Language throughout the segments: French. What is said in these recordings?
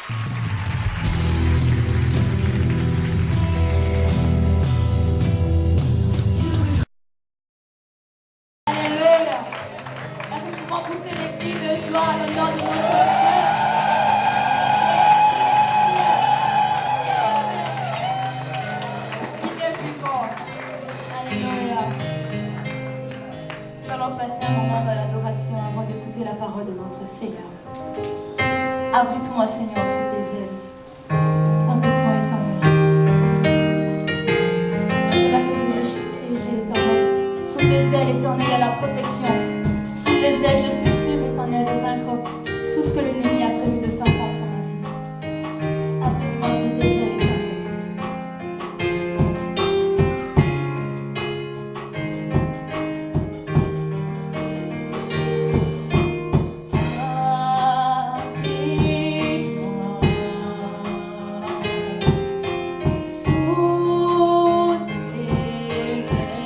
Alléluia. Est-ce que nous pouvons pousser les cris de joie à l'honneur de notre Dieu? Il est plus fort. Alléluia. Nous allons passer un moment de l'adoration avant d'écouter la parole de notre Seigneur. Abrite-moi, Seigneur, sous tes ailes. Abrite-moi, Éternel. C'est là que je veux siéger, Éternel. Sous tes ailes, Éternel, il y a la protection. Sous tes ailes, je suis sûre, Éternel, de vaincre tout ce que l'ennemi a prévu de faire contre ma vie. Abrite-moi sous tes ailes, Éternel. Sous tes ailes.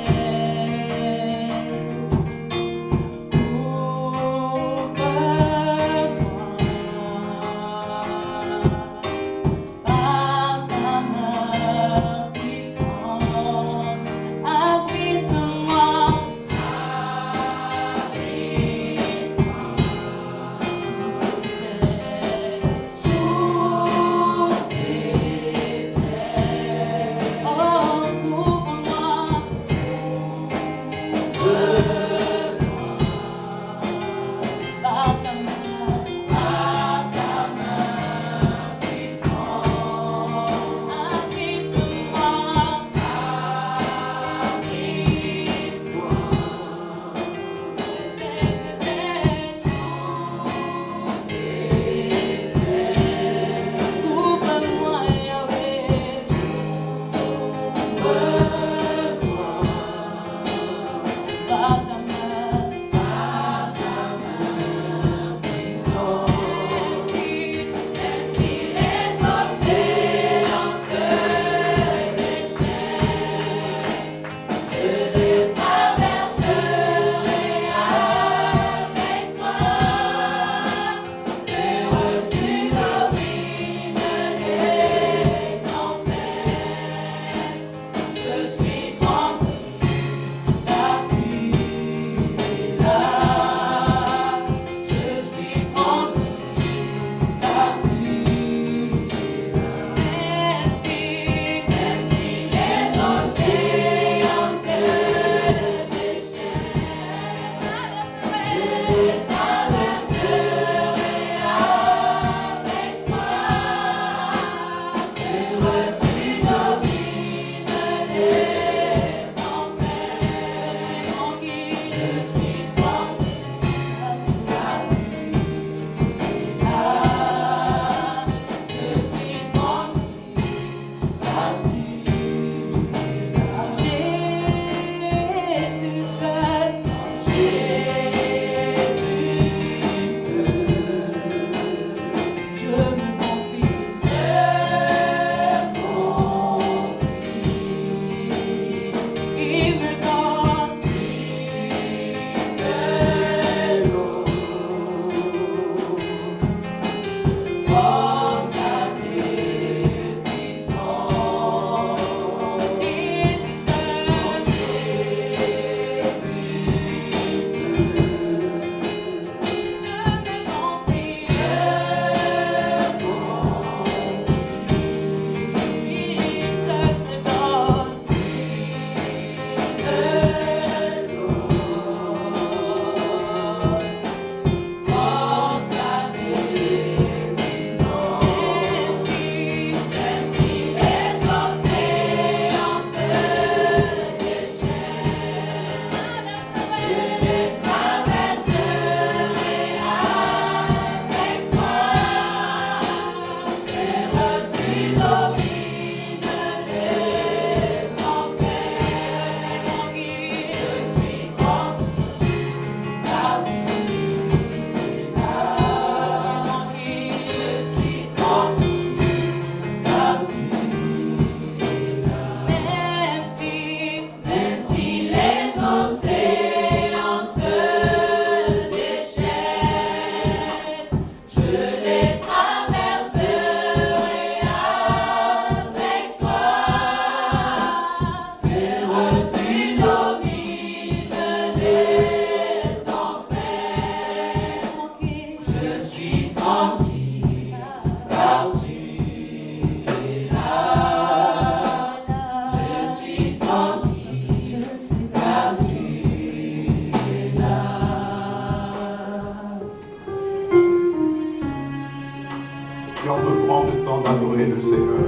Et on peut prendre le temps d'adorer le Seigneur.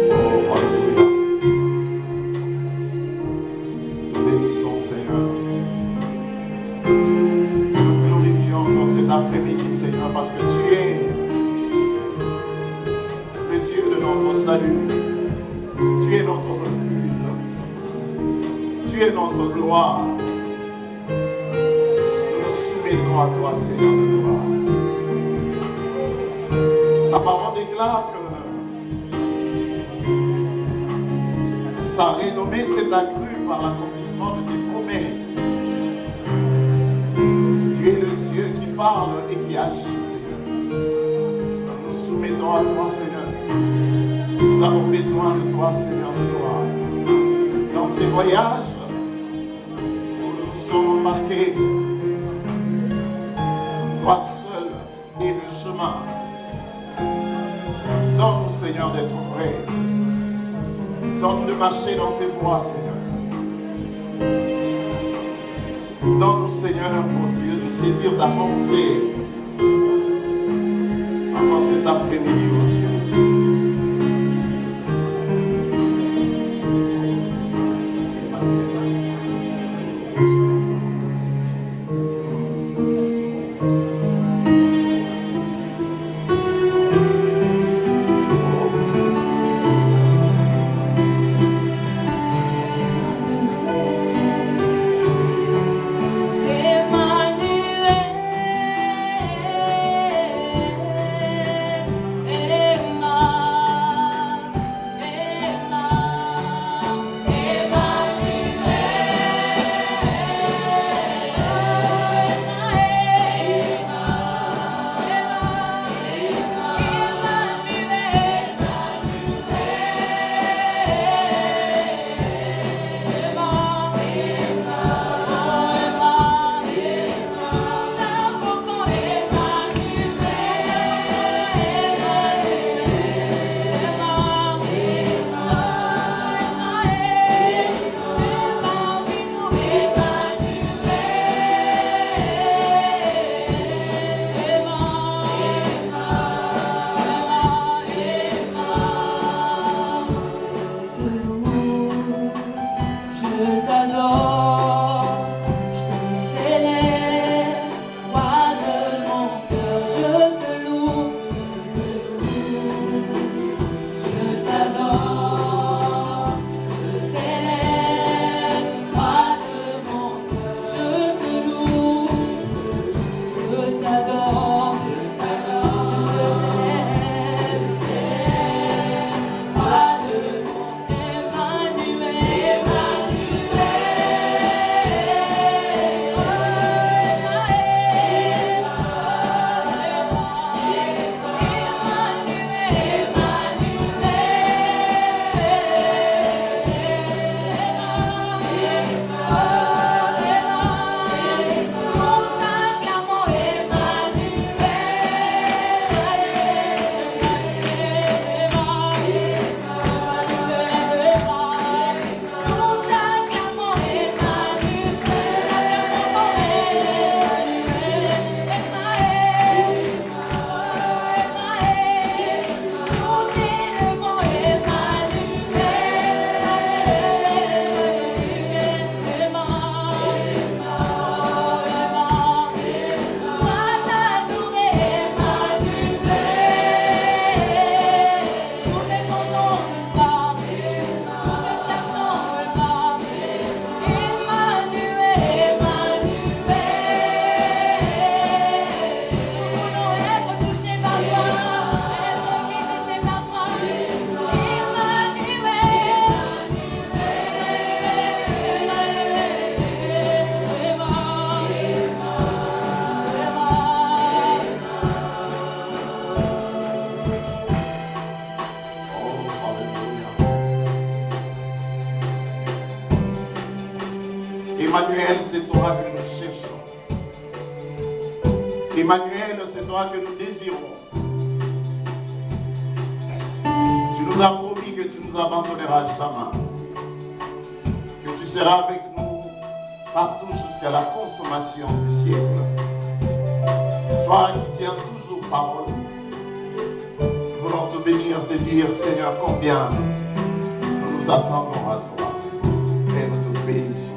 Oh, alléluia. Te bénissons, Seigneur. Nous glorifions encore cet après-midi, Seigneur, parce que tu es le Dieu de notre salut. Tu es notre refuge. Tu es notre gloire. Nous nous soumettons à toi, Seigneur de gloire. La parole déclare que sa renommée s'est accrue par l'accomplissement de tes promesses. Tu es le Dieu qui parle et qui agit, Seigneur. Nous nous soumettons à toi, Seigneur. Nous avons besoin de toi, Seigneur de gloire. Dans ces voyages où nous nous sommes embarqués, toi seul es le chemin. Donne-nous, Seigneur, d'être vrais. Donne-nous de marcher dans tes voies, Seigneur. Donne-nous, Seigneur, oh Dieu, de saisir ta pensée. Encore cet après-midi, oh Dieu. Emmanuel, c'est toi que nous cherchons. Emmanuel, c'est toi que nous désirons. Tu nous as promis que tu nous abandonneras jamais. Que tu seras avec nous partout jusqu'à la consommation du siècle. Toi qui tiens toujours parole. voulons te bénir, te dire, Seigneur, combien nous nous attendons à toi et nous te bénissons.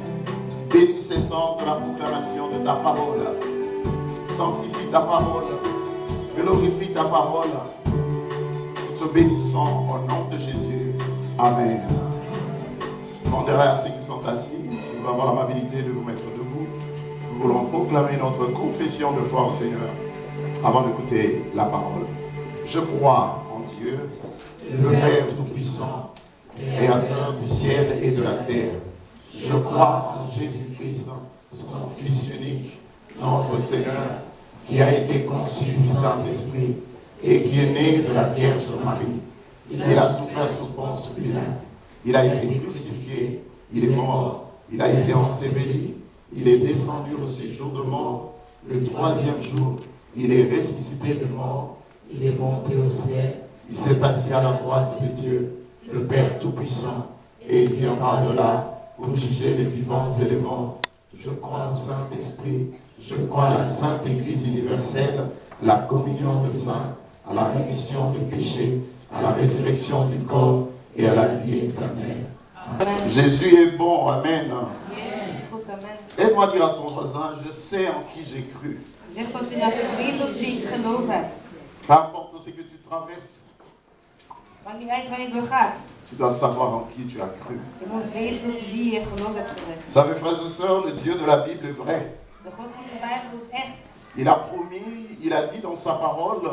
Bénis ces temps de la proclamation de ta parole. Sanctifie ta parole. Glorifie ta parole. Nous te bénissons au nom de Jésus. Amen. Je demanderai à ceux qui sont assis, si vous avez l'amabilité de vous mettre debout, nous voulons proclamer notre confession de foi au Seigneur avant d'écouter la parole. Je crois en Dieu, le Père Tout-Puissant, Créateur du ciel et de la terre. Je crois en Jésus-Christ, son Fils unique, notre Seigneur, qui a été conçu du Saint-Esprit et qui est né de la Vierge Marie. Il a souffert sous Ponce Pilate. Il a été crucifié, il est mort, il a été enseveli, il est descendu au séjour de mort. Le troisième jour, il est ressuscité de mort. Il est monté au ciel. Il s'est assis à la droite de Dieu, le Père Tout-Puissant, et il viendra de là pour juger les vivants et les morts. Je crois au Saint-Esprit, je crois à la Sainte Église universelle, la communion des saints, à la rémission des péchés, à la résurrection du corps et à la vie éternelle. Amen. Jésus est bon, Amen. Aide-moi à dire à ton voisin, je sais en qui j'ai cru. Zeg dat je dat weet op wie ik geloof heb. Peu importe ce que tu traverses, Maakt niet uit waar je door gaat. tu dois savoir en qui tu as cru. Je moet weten op wie je geloof hebt gezet. Vous savez, frères et sœurs, le Dieu de la Bible est vrai. De God van de Bijbel is echt. Il a promis, il a dit dans sa parole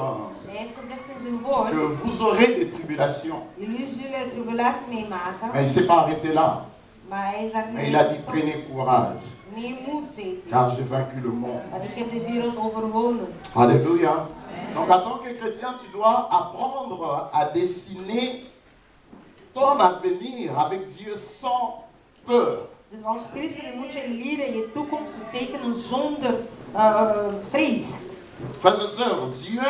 Hij heeft gezegd in zijn woord. que vous aurez des tribulations. Jullie zullen tribulatie meemaken. Mais il ne s'est pas arrêté là. Maar hij is daar Mais niet il a dit, gestopt. prenez courage, Neem moed, zegt hij. car j'ai vaincu le monde. Want ik heb de wereld overwonnen. Alléluia. Donc en tant que chrétien, tu dois apprendre à dessiner ton avenir avec Dieu sans peur. Dus als christen moet je leren je toekomst te tekenen zonder vrees. Frères et sœurs, Dieu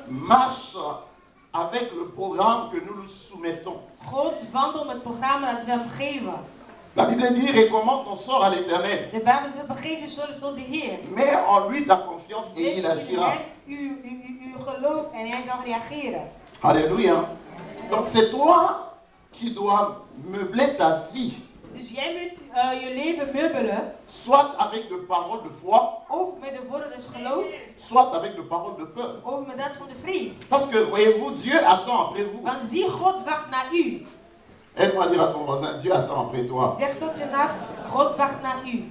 marche avec le programme que nous lui soumettons. God wandelt met het programma dat we hem geven. La Bible dit, recommande ton sort à l'Éternel. De Bijbel zegt, begeef je zorg tot de Heer. Mets en lui ta confiance et Zet il in agira. hem uw geloof en hij zal reageren. Alléluia. Donc c'est toi qui dois meubler ta vie, Dus jij moet je leven meubelen, soit avec de paroles de foi, of met de woorden des geloof, soit avec de paroles de peur. of met dat van de vrees. Parce que, voyez-vous, Dieu attend après vous. Want zie, God wacht naar u. Aide-moi à dire à ton voisin, Dieu attend après toi. Zeg tot je naast, God wacht naar u.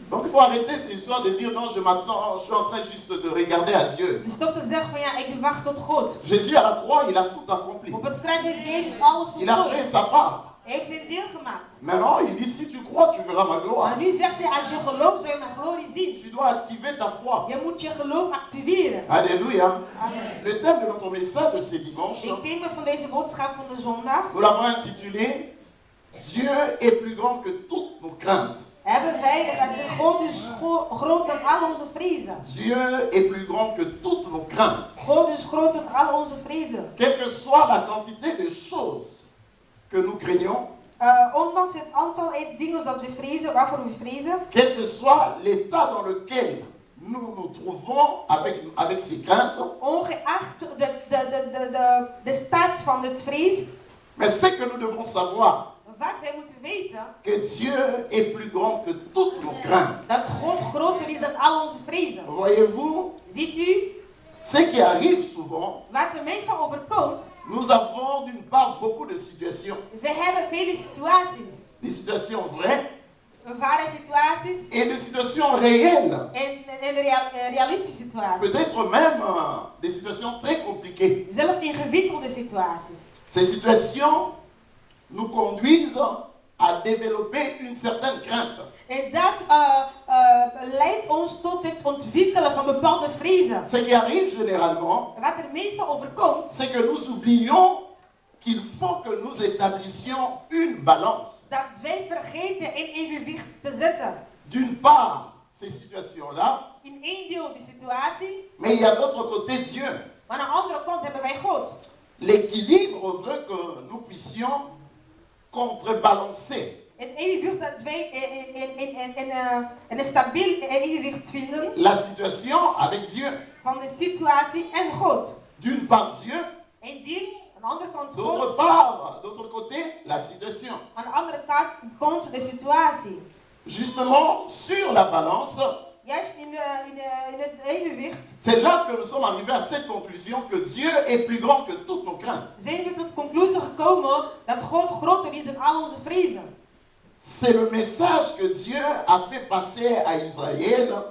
Donc il faut arrêter cette histoire de dire non, je m'attends, je suis en train juste de regarder à Dieu. Dus stop te zeggen van ja, ik wacht tot God. Jésus à la croix, il a tout accompli. Op het kruis heeft Jezus alles Il a fait voltooid. sa part. Hij heeft zijn deel gemaakt. Maintenant, il dit si tu crois, tu verras ma gloire. Maar nu zegt hij, als je gelooft, zul je mijn glorie zien. Tu dois activer ta foi. Je moet je geloof activeren. Alléluia. Amen. Le thème de notre message de ce dimanche, Het thema van deze boodschap van de zondag nous l'avons intitulé Dieu est plus grand que toutes nos craintes. hebben wij, God is groot dan al onze vrezen. Dieu est plus grand que toutes nos craintes. God is groot dan al onze vrezen. Quelle que soit la quantité de choses que nous craignons, Ondanks het aantal dingen dat we vrezen, waarvoor we vrezen, quel que soit l'état dans lequel nous nous trouvons avec ces craintes, ongeacht de staat van het vrees, mais ce que nous devons savoir, wat wij moeten weten, que Dieu est plus grand que toutes nos craintes. dat God groter is dan al onze vrezen. Voyez-vous, Ziet u, ce qui arrive souvent, wat er meestal overkomt, nous avons d'une part beaucoup de situations, we hebben vele situaties. des situations vraies Ware situaties et des situations réelles. en realistische situaties. Peut-être même des situations très compliquées. Zelf ingewikkelde situaties. Ces situations nous conduisent à développer une certaine crainte. En dat leidt ons tot het ontwikkelen van bepaalde vrezen. Ce qui arrive généralement, Wat er meestal overkomt, c'est que nous oublions qu'il faut que nous établissions une balance. dat wij vergeten in evenwicht te zetten. D'une part, ces situations-là, In één deel die situatie, mais il y a de l'autre côté Dieu. maar aan de andere kant hebben wij God. L'équilibre veut que nous puissions contrebalancer Het evenwicht dat wij in een stabiel evenwicht vinden la situation avec Dieu. van de situatie en God. D'une part Dieu, Eén deel, aan de andere kant d'autre God. part, d'autre côté, la situation. Aan de andere kant de situatie. Justement, sur la balance, Juist in het evenwicht c'est là que nous sommes arrivés à cette conclusion que Dieu est plus grand que toutes nos craintes. zijn we tot de conclusie gekomen dat God groter is dan al onze vrezen. C'est le message que Dieu a fait passer à Israël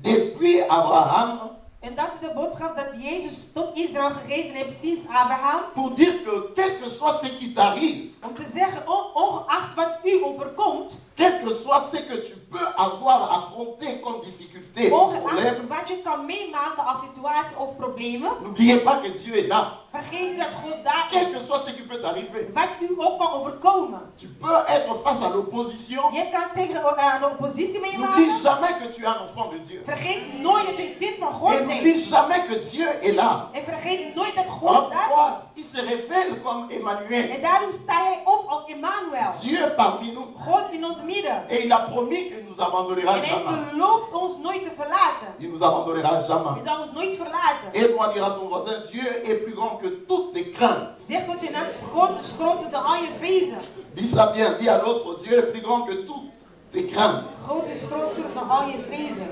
depuis Abraham En dat is de boodschap dat Jezus tot Israël gegeven heeft sinds Abraham. pour dire que quel que soit ce qui t'arrive, Om te zeggen, ongeacht wat u overkomt, quel que soit ce que tu peux avoir affronté comme difficulté, ongeacht problème, wat je kan meemaken als situatie of problemen, n'oubliez pas que Dieu est là. vergeet niet dat God daar Quel que is. soit ce qui peut t'arriver, Wat u ook kan overkomen. tu peux être face à l'opposition. Je kan tegen een oppositie N'oublie meemaken. jamais que tu es un enfant de Dieu. Vergeet nooit dat je een kind van God Et bent. n'oublie jamais que Dieu est là. En vergeet nooit dat Voilà God daar pourquoi is. il se révèle comme Emmanuel, En daarom sta jij op als Emmanuel. Dieu parmi nous. God in ons midden. Et il a promis qu'il ne nous abandonnera En hij jamais. belooft ons nooit te verlaten. Il nous abandonnera jamais. Hij zal ons nooit verlaten. Aide-moi à dire à ton voisin, Dieu est plus grand que toutes tes craintes. Zeg tot je naast God is groter dan al je vrezen. Dis ça bien, dis à l'autre, Dieu est plus grand que toutes tes craintes. God is groter dan al je vrezen.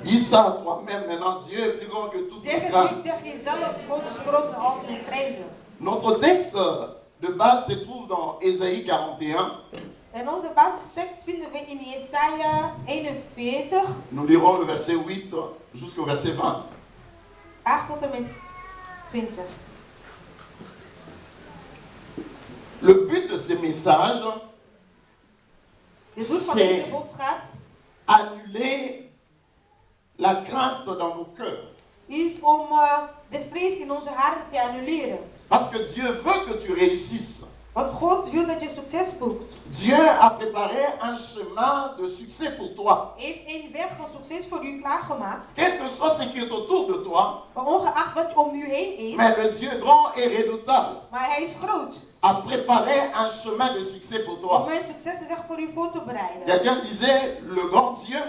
Dis ça à toi-même maintenant, Dieu est plus grand que toutes Zeg tes het craintes. niet tegen jezelf. God is groter dan al je vrezen. Notre texte de base se trouve dans Ésaïe 41. En onze basistekst vinden we in Jesaja 41, Nous lirons le verset 8 jusqu'au verset 20. 8 tot en met 20. Le but de ces messages, De doel van c'est deze boodschap annuler la crainte dans nos cœurs. is om de vrees in onze harten te annuleren. Parce que Dieu veut que tu réussisses. Want God wil dat je succes boekt. Dieu a préparé un chemin de succès pour toi. Hij heeft een weg van succes voor u klaargemaakt. Quel que soit ce qui est autour de toi, Maar ongeacht wat om u heen is, mais le Dieu grand et redoutable maar hij is groot. a préparé un chemin de succès pour Om toi. een succesweg voor u voor te bereiden. Quelqu'un disait, le grand Dieu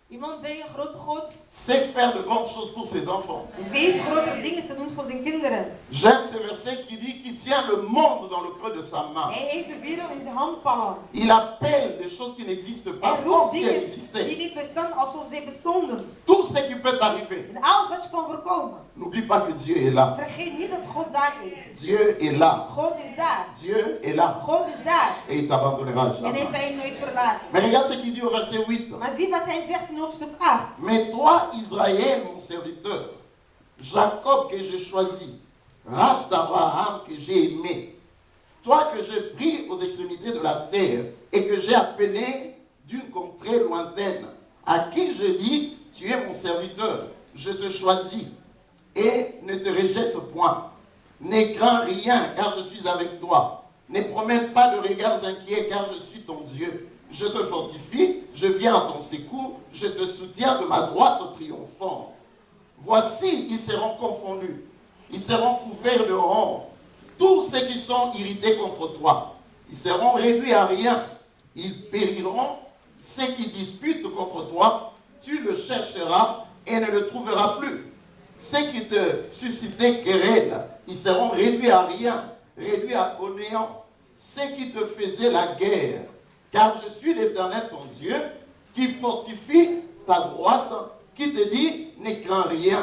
Iemand zei, een grote God sait faire de grandes choses pour ses enfants. weet grotere dingen te doen voor zijn kinderen. J'aime ce verset qui dit qu'il tient le monde dans le creux de sa main. Hij heeft de wereld in zijn handpalm. Il appelle des choses qui n'existent pas Hij comme roept si elles dingen die existaient. niet bestaan alsof ze bestonden. Tout ce qui peut t'arriver, En alles wat je kan voorkomen. n'oublie pas que Dieu est là. Vergeet niet dat God daar is. Dieu est là. God is daar. Dieu est là. God is daar. Et il t'abandonnera En hij jamais. zal je nooit verlaten. Mais regarde ce qu'il dit au verset 8. Maar zie wat hij zegt in hoofdstuk 8. Mais toi, Israël, mon serviteur, Jacob que j'ai choisi, race d'Abraham que j'ai aimé, toi que j'ai pris aux extrémités de la terre et que j'ai appelé d'une contrée lointaine, à qui je dis, tu es mon serviteur, je te choisis et ne te rejette point. Ne crains rien car je suis avec toi. Ne promène pas de regards inquiets car je suis ton Dieu. Je te fortifie, je viens à ton secours, je te soutiens de ma droite triomphante. Voici, ils seront confondus, ils seront couverts de honte. Tous ceux qui sont irrités contre toi, ils seront réduits à rien. Ils périront. Ceux qui disputent contre toi, tu le chercheras et ne le trouveras plus. Ceux qui te suscitaient querelle, ils seront réduits à rien, réduits au néant. Ceux qui te faisaient la guerre, car je suis l'Éternel ton Dieu, qui fortifie ta droite, qui te dit, ne crains rien,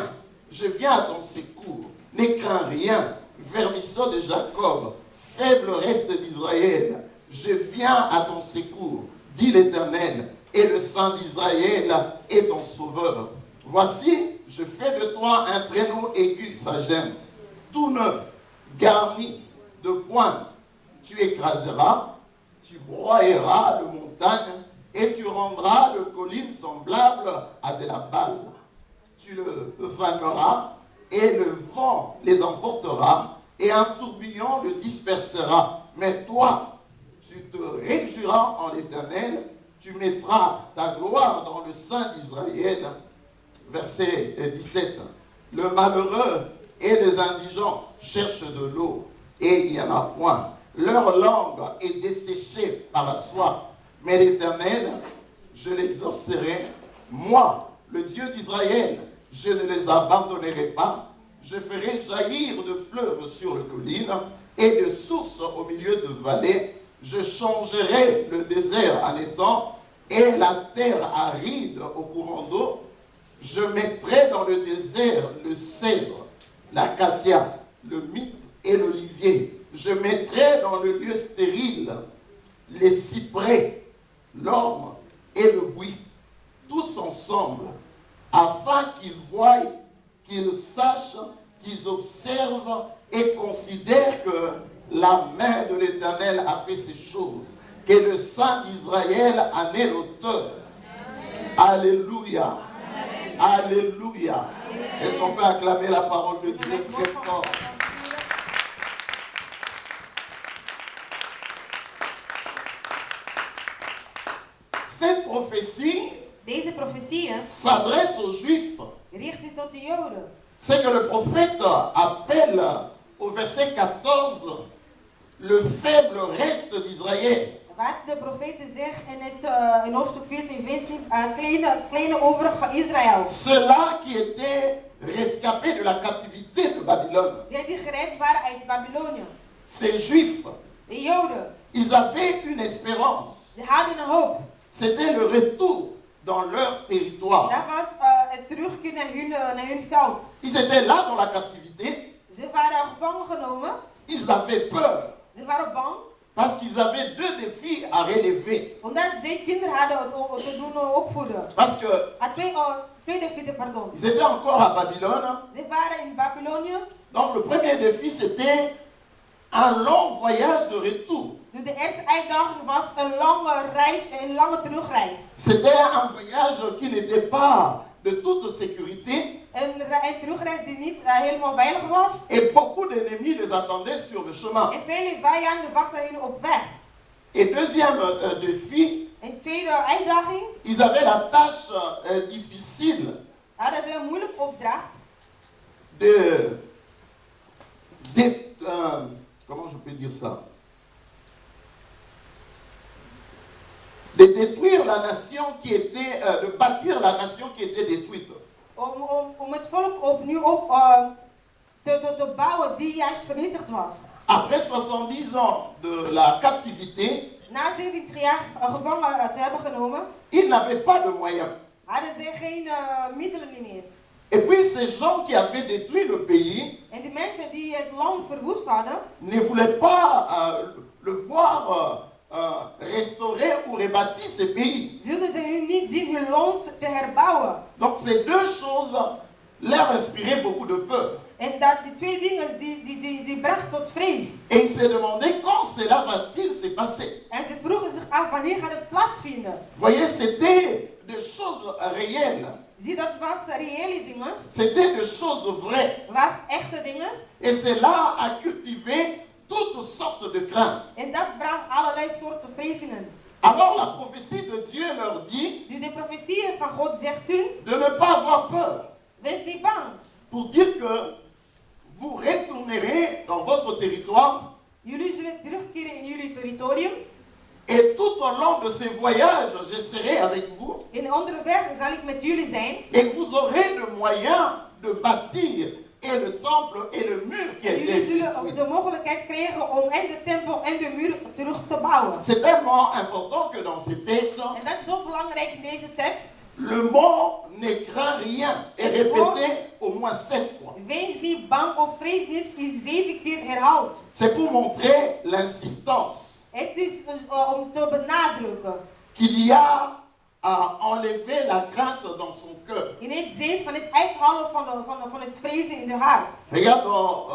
je viens à ton secours, ne crains rien, vermisseau de Jacob, faible reste d'Israël, je viens à ton secours, dit l'Éternel, et le Saint d'Israël est ton sauveur. Voici, je fais de toi un traîneau aigu, ça j'aime, tout neuf, garni de pointe. Tu écraseras, tu broyeras de montagnes et tu rendras de collines semblables à de la balle. Tu le vanneras et le vent les emportera et un tourbillon le dispersera. Mais toi, tu te réjouiras en l'Éternel, tu mettras ta gloire dans le Saint d'Israël. Verset 17. Le malheureux et les indigents cherchent de l'eau et il n'y en a point. Leur langue est desséchée par la soif. Mais l'Éternel, je l'exaucerai. Moi, le Dieu d'Israël, je ne les abandonnerai pas. je ferai jaillir de fleuves sur les collines et de sources au milieu de vallées. Je changerai le désert en étang et la terre aride au courant d'eau. Je mettrai dans le désert le cèdre, l'acacia, le myrte et l'olivier. Je mettrai dans le lieu stérile les cyprès, l'orme et le buis, tous ensemble, afin qu'ils voient, qu'ils sachent, qu'ils observent et considèrent que la main de l'Éternel a fait ces choses, que le Saint d'Israël en est l'auteur. Alléluia. Alléluia. Est-ce qu'on peut acclamer la parole de Dieu très fort? Cette prophétie Deze profetieën s'adresse aux Juifs. richt zich tot de Joden. C'est que le prophète appelle au verset 14 le faible reste d'Israël. Wat de profeten zegt in hoofdstuk 14, vers 10, kleine overig van Israël. Ceux-là qui étaient rescapés de la captivité de Babylone. Zij die gered waren uit Babylonië. Ces Juifs, De Joden, ils avaient une espérance. ze hadden een hoop. C'était le retour dans leur territoire. Dat was het terugkeer naar hun veld. Ils étaient là dans la captivité. Ze waren gevangen genomen. Ils avaient peur Ze waren bang. parce qu'ils avaient deux défis à relever. Omdat zij kinderen hadden te doen opvoeden. Parce que Twee defeaten, pardon. ils étaient encore à Babylone. Ze waren in Babylonië. Donc le premier défi, c'était un long voyage de retour. Dus de eerste uitdaging was een lange reis, een lange terugreis. C'était un voyage qui n'était pas de toute sécurité. Een terugreis die niet helemaal veilig was. Et beaucoup d'ennemis les attendaient sur le chemin. En vele vijanden wachten hen op weg. Et deuxième défi, Een tweede uitdaging ils avaient la tâche difficile hadden ze een moeilijke opdracht comment je peux dire ça? De détruire la nation qui était, de bâtir la nation qui était détruite. om het volk opnieuw te bouwen die juist vernietigd was. Après 70 ans de la captivité, Na 70 jaar gevangen te hebben genomen, ils n'avaient pas de moyens. hadden ze geen middelen meer. Et puis ces gens qui avaient détruit le pays En die mensen die het land verwoest hadden, ne voulaient pas le voir restaurer ou rebâtir ce pays. wilden ze hun niet zien hun land te herbouwen. Donc ces deux choses leur inspiraient beaucoup de peur. En die twee dingen die brachten tot vrees. Et ils se demandaient quand cela va-t-il se passer. En ze vroegen zich af wanneer gaat het plaatsvinden. Voyez, c'était des choses réelles. Zie, dat was reële dingen. C'était des choses vraies. Was echte dingen. Et cela a cultivé toutes sortes de craintes. En dat bracht allerlei soorten vrezingen. Alors la prophétie de Dieu leur dit Dus de profetieën van God zegt hun, de ne pas avoir peur. wees niet bang. Pour dire que vous retournerez dans votre territoire. Jullie zullen terugkeren in jullie territorium. Et tout au long de ces voyages, je serai avec vous. In onderweg zal ik met jullie zijn. Et que vous aurez le moyen de bâtir et le temple et le mur qui a été Jullie zullen ook détruit. de mogelijkheid krijgen om en de tempel en de muur terug te bouwen. C'est tellement important que dans ces textes, En dat is zo belangrijk in deze tekst. le mot ne craint rien est répété au moins 7 fois. Wees niet bang of vrees niet is 7 keer herhaald. C'est pour montrer l'insistance Het is om te benadrukken. qu'il y a à enlever la crainte dans son cœur. In het zin van het uithalen van het vrezen in de hart. Regarde dans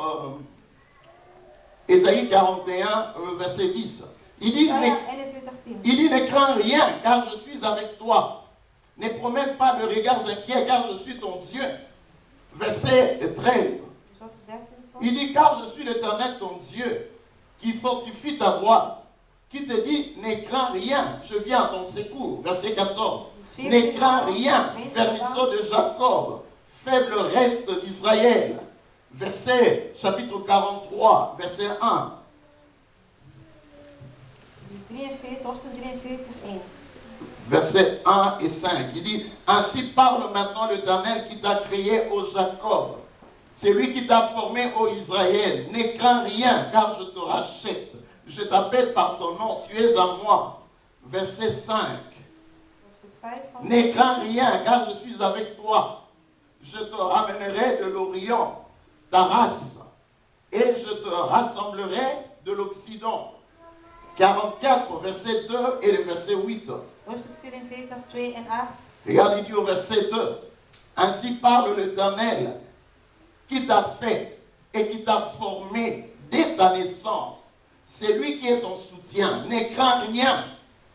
Ésaïe 41, verset 10. Il dit, ne crains rien, car je suis avec toi. Ne promène pas de regards inquiets, car je suis ton Dieu. Verset 13. Il dit, car je suis l'Éternel, ton Dieu, qui fortifie ta voie, qui te dit, ne crains rien, je viens à ton secours. Verset 14. Ne crains rien, vermisseau de Jacob, faible reste d'Israël. Verset, chapitre 43, verset 1. Versets 1 et 5. Il dit, ainsi parle maintenant l'Éternel qui t'a créé, ô Jacob. C'est lui qui t'a formé, ô Israël. N'aie craint rien, car je te rachète. Je t'appelle par ton nom, tu es à moi. Verset 5. Verset 5 van N'aie craint rien, car je suis avec toi. Je te ramènerai de l'Orient, ta race, et je te rassemblerai de l'Occident. 44, verset 2 et le verset 8. Hoofdstuk 44, 2 en 8. Regarde, il dit au verset 2. Ainsi parle l'Éternel, qui t'a fait et qui t'a formé dès ta naissance. C'est lui qui est ton soutien. N'aie craint rien,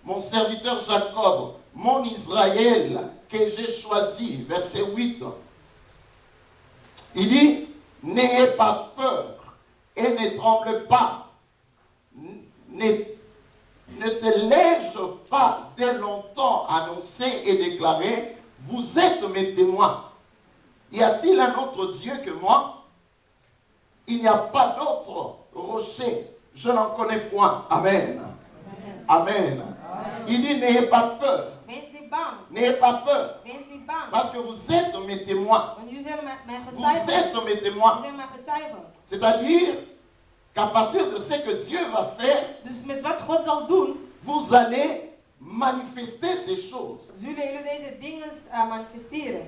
mon serviteur Jacob, mon Israël, que j'ai choisi. Verset 8. Il dit, n'ayez pas peur et ne tremble pas. Ne te lège pas dès longtemps annoncer et déclarer, vous êtes mes témoins. Y a-t-il un autre Dieu que moi? Il n'y a pas d'autre rocher. Je n'en connais point. Amen. Amen. Il dit, n'ayez pas peur. Wees niet bang. N'ayez pas peur. Wees niet bang. Parce que vous êtes mes témoins. Want jullie zijn mijn Vous getuigen. êtes mes témoins. Jullie zijn mijn getuigen. C'est-à-dire qu'à partir de ce que Dieu va faire, Dus met wat God zal doen, vous allez manifester ces choses. zullen jullie deze dingen manifesteren.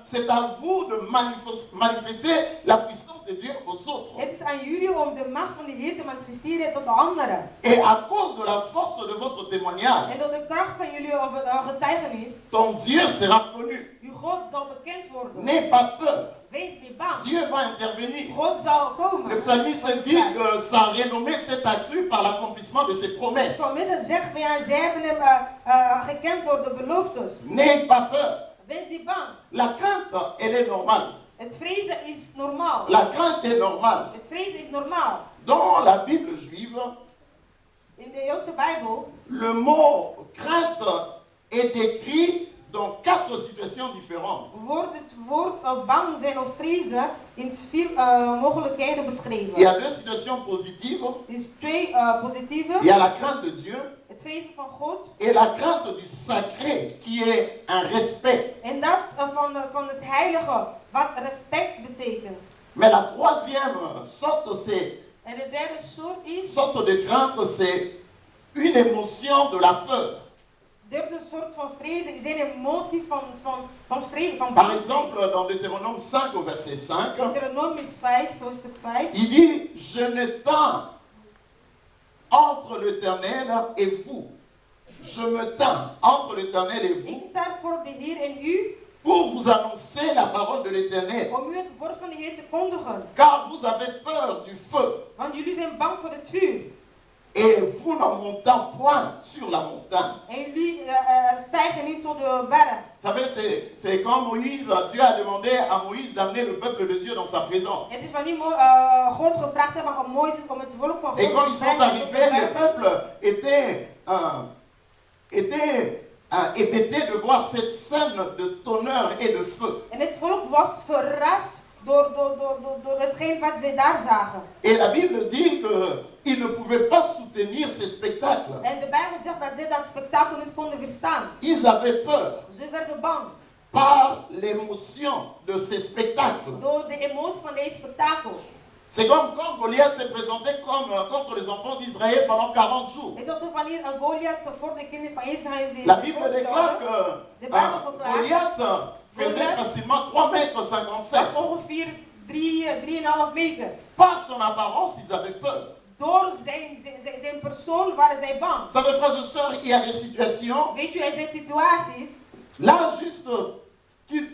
C'est à vous de manifester la puissance de Dieu aux autres. Het is aan jullie om de macht van de Heer te manifesteren tot de anderen. Et à cause de la force de votre témoignage, En door de kracht van jullie getuigenis, ton Dieu sera connu. uw God zal bekend worden. N'aie pas peur. Wees niet bang. Dieu va intervenir. God zal komen. Le psalmiste dit que sa renommée s'est accrue par l'accomplissement de ses promesses. Vanmiddag zegt van ja, ze hebben hem gekend door de beloftes. N'aie pas peur. Wees niet bang. La crainte, elle est normale. Het vrezen is normaal. La crainte est normale. Het vrezen is normaal. Dans la Bible juive, In de Joodse Bijbel le mot crainte est décrit dans 4 situations différentes. wordt het woord bang zijn of vrezen in 4 mogelijkheden beschreven. Il y a 2 situations positives. Dus 2 positieve. Il y a la crainte de Dieu Het vrezen van God. et la crainte du sacré, qui est un respect. En dat van het heilige, wat respect betekent. Mais la troisième sorte, c'est En de derde soort is, sorte de crainte, c'est une émotion de la peur. de derde soort van vrezen is een emotie van vrezen. Van Par bang exemple, dans Deutéronome 5 au verset 5, zijn. Deuteronomisch 5, hoofdstuk 5. il dit, je ne tins entre l'Éternel et vous. Je me tins entre l'Éternel et Ik vous sta voor de Heer en u, pour vous annoncer la parole de l'Éternel. om u het woord van de Heer te kondigen. Car vous avez peur du feu Want jullie zijn bang voor het vuur. et vous n'en montez point sur la montagne. En jullie stijgen niet tot de berg. Vous savez, c'est quand Moïse, Dieu a demandé à Moïse d'amener le peuple de Dieu dans sa présence. Het is wanneer God gevraagd heeft aan Mozes om het volk van God Et quand te ils sont brengen tot de arrivés, le berg. peuple était hébété de voir cette scène de tonnerre et de feu. En het volk was verrast door hetgeen wat ze daar zagen. Et la Bible dit qu'ils ne pouvaient pas soutenir ces spectacles. En de Bijbel zegt dat ze dat spektakel niet konden verstaan. Ils avaient peur Ze werden bang par l'émotion de ces spectacles. door de emotie van deze spektakel. C'est comme quand Goliath s'est présenté contre les enfants d'Israël pendant 40 jours. Het was zo wanneer Goliath voor de kinderen van Israël zich La Bible déclare que Goliath faisait facilement 3,57 mètres. was ongeveer 3,5 meter. Par son apparence, ils avaient peur. Door zijn persoon waren zij bang. Vous savez, frères et sœurs, il y a des situations, Weet je, er zijn situaties. là, juste,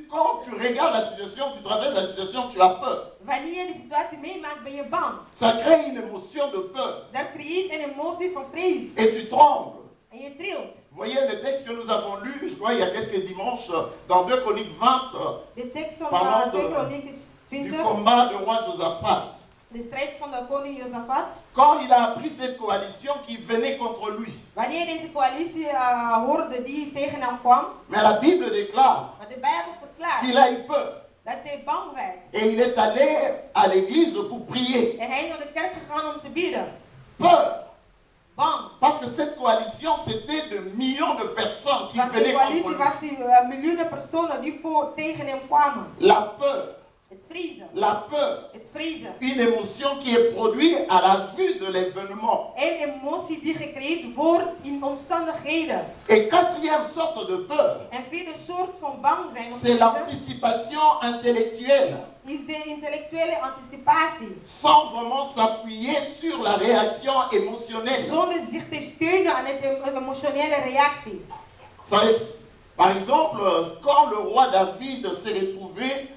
quand tu regardes la situation, tu traverses la situation, tu as peur. Wanneer je die situatie meemaakt, ben je bang. Ça crée une émotion de peur. Dat creëert een emotie van vrees. Et tu trembles. En je trilt. Vous voyez le texte que nous avons lu, je crois, il y a quelques dimanches, dans 2 Chroniques 20, De tekst van Parlant 2 de- Kronieken du 20. combat du roi Josaphat. De strijd van de koning Josaphat. Quand il a appris cette coalition qui venait contre lui. Wanneer deze coalitie hoorde die tegen hem kwam. Mais la Bible déclare Maar de Bijbel verklaart qu'il a eu peur. dat hij bang werd. Et il est allé à l'église pour prier. En hij is naar de kerk gegaan om te bidden. Peur. Bang. Parce que cette coalition, c'était de millions de personnes qui Want de venaient contre coalitie lui. was die miljoenen personen die tegen hem kwamen. La peur Het vriezen. La peur, Het vriezen. une émotion qui est produite à la vue de l'événement. Een emotie die gecreëerd wordt in omstandigheden. Et quatrième sorte de peur, En vierde soort van bang zijn of c'est vrezen l'anticipation intellectuelle, is de intellectuele anticipatie. sans vraiment s'appuyer sur la réaction émotionnelle. Zonder zich te steunen aan een emotionele reactie. Par exemple, quand le roi David s'est retrouvé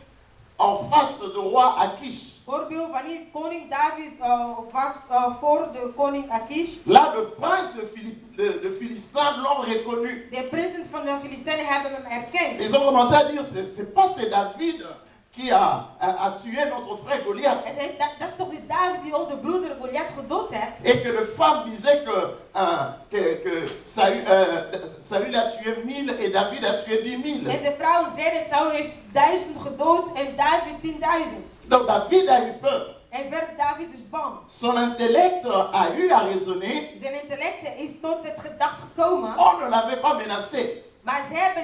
en face du roi Akish, Voorbeeld, wanneer koning David was voor de koning Akish. là le prince de Philistins l'ont reconnu. De prinsen van de Filistijnen hebben hem erkend. Ils ont commencé à dire, c'est pas c'est David qui a tué notre frère Goliath. Hij zei, dat is toch die David die onze broeder Goliath gedood heeft? Et que les femmes disaient que Saül a tué 1000 et David a tué 10 000. En de vrouw zeiden, Saul heeft 1000 gedood en David 10.000. Donc David a eu peur. En werd David dus bang. Son intellect a eu à raisonner. Zijn intellect is tot het gedacht gekomen. On ne l'avait pas menacé. Maar ze hebben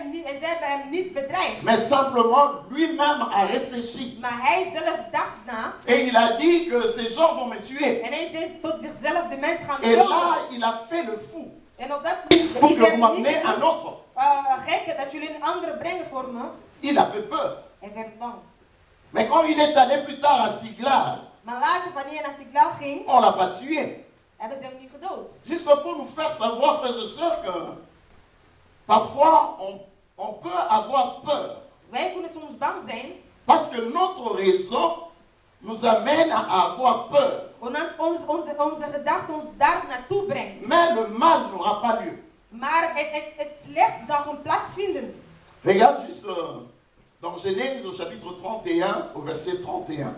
hem niet bedreigd. Mais simplement lui-même a réfléchi. Maar hij zelf dacht na. Et il a dit que ces gens vont me tuer. En hij zei tot zichzelf, de mensen gaan me Et doden. là, il a fait le fou. En op dat moment Pour is que vous er m'amenez niet un autre. gekke dat jullie een andere brengen voor me. Il avait peur. Hij werd bang. Mais quand il est allé plus tard à Siglag, Maar later, wanneer hij naar Siglag ging, on l'a pas tué. hebben ze hem niet gedood. Juste pour nous faire savoir, frères et sœurs, que parfois on peut avoir peur. Wij kunnen soms bang zijn. Parce que notre raison nous amène à avoir peur. Omdat onze gedachte ons daar naartoe brengt. Mais le mal n'aura pas lieu. Maar het slecht zal gewoon plaatsvinden. Regarde juste dans Genèse au chapitre 31, au verset 31.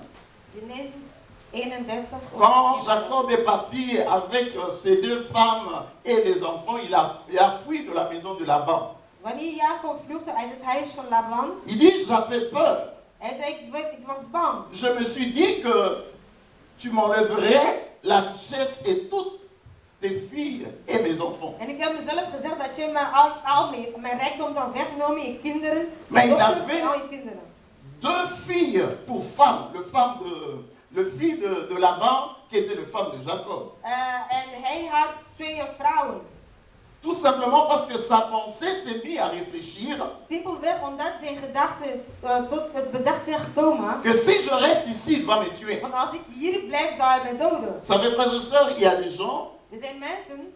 Genesis 31. Quand Jacob est parti avec ses deux femmes et les enfants, il a fui de la maison de Laban. Wanneer Jacob vluchtte uit het huis van Laban, Il dit, j'avais peur. hij zei, ik was bang. Je me suis dit que tu m'enlèverais la richesse et toutes tes filles et mes enfants. En ik heb mezelf gezegd dat je mijn rijkdom zou wegnemen, je kinderen, Maar il dochters avait- en al je kinderen. Deux filles pour femme, le fils de Laban qui était le femme de Jacob. En hij had 2 vrouwen. Tout simplement parce que sa pensée s'est mise à réfléchir Simpelweg omdat zijn gedachten tot het bedacht zijn gekomen. que si je reste ici, il va me tuer. Want als ik hier blijf, zou hij mij doden. Vous savez, frères et sœurs, il y a des gens, Er zijn mensen,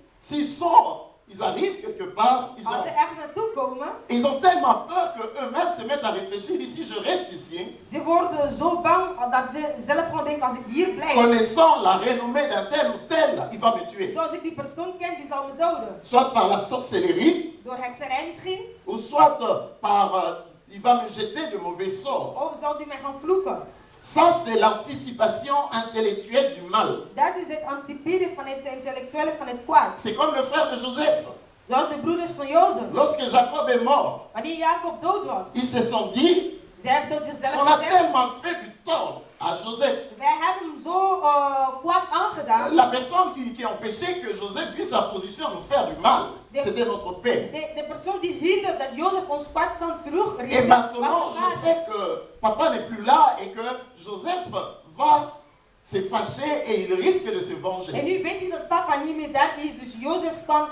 ils arrivent quelque part, als ze echt naartoe komen, ils ont tellement peur qu'eux-mêmes se mettent à réfléchir, si je reste ici, ze worden zo bang dat ze zelf gewoon denken, als ik hier blijf, connaissant la renommée d'un tel ou tel, il va me tuer. zoals ik die persoon ken, die zal me doden. Soit par la sorcellerie, Door hekserij misschien, ou soit il va me jeter de mauvais sorts. of zal die mij gaan vloeken. Ça, c'est l'anticipation intellectuelle du mal. Dat is het anticiperen van het intellectuele van het kwaad. C'est comme le frère de Joseph. Zoals de broeders van Jozef. Lorsque Jacob est mort, Wanneer Jacob dood was, ils se sont dit, ze hebben tot zichzelf on a gezegd, tellement fait du tort à Joseph. wij hebben hem zo kwaad aangedaan. La personne qui empêchait que Joseph vit sa position nous faire du mal, c'était notre père. De persoon die hindert dat Jozef ons kwaad kan terugrichten. Et maintenant, je sais que papa n'est plus là et que Joseph va se fâcher et il risque de se En venger. nu weet u dat papa niet meer daar is, dus Jozef kan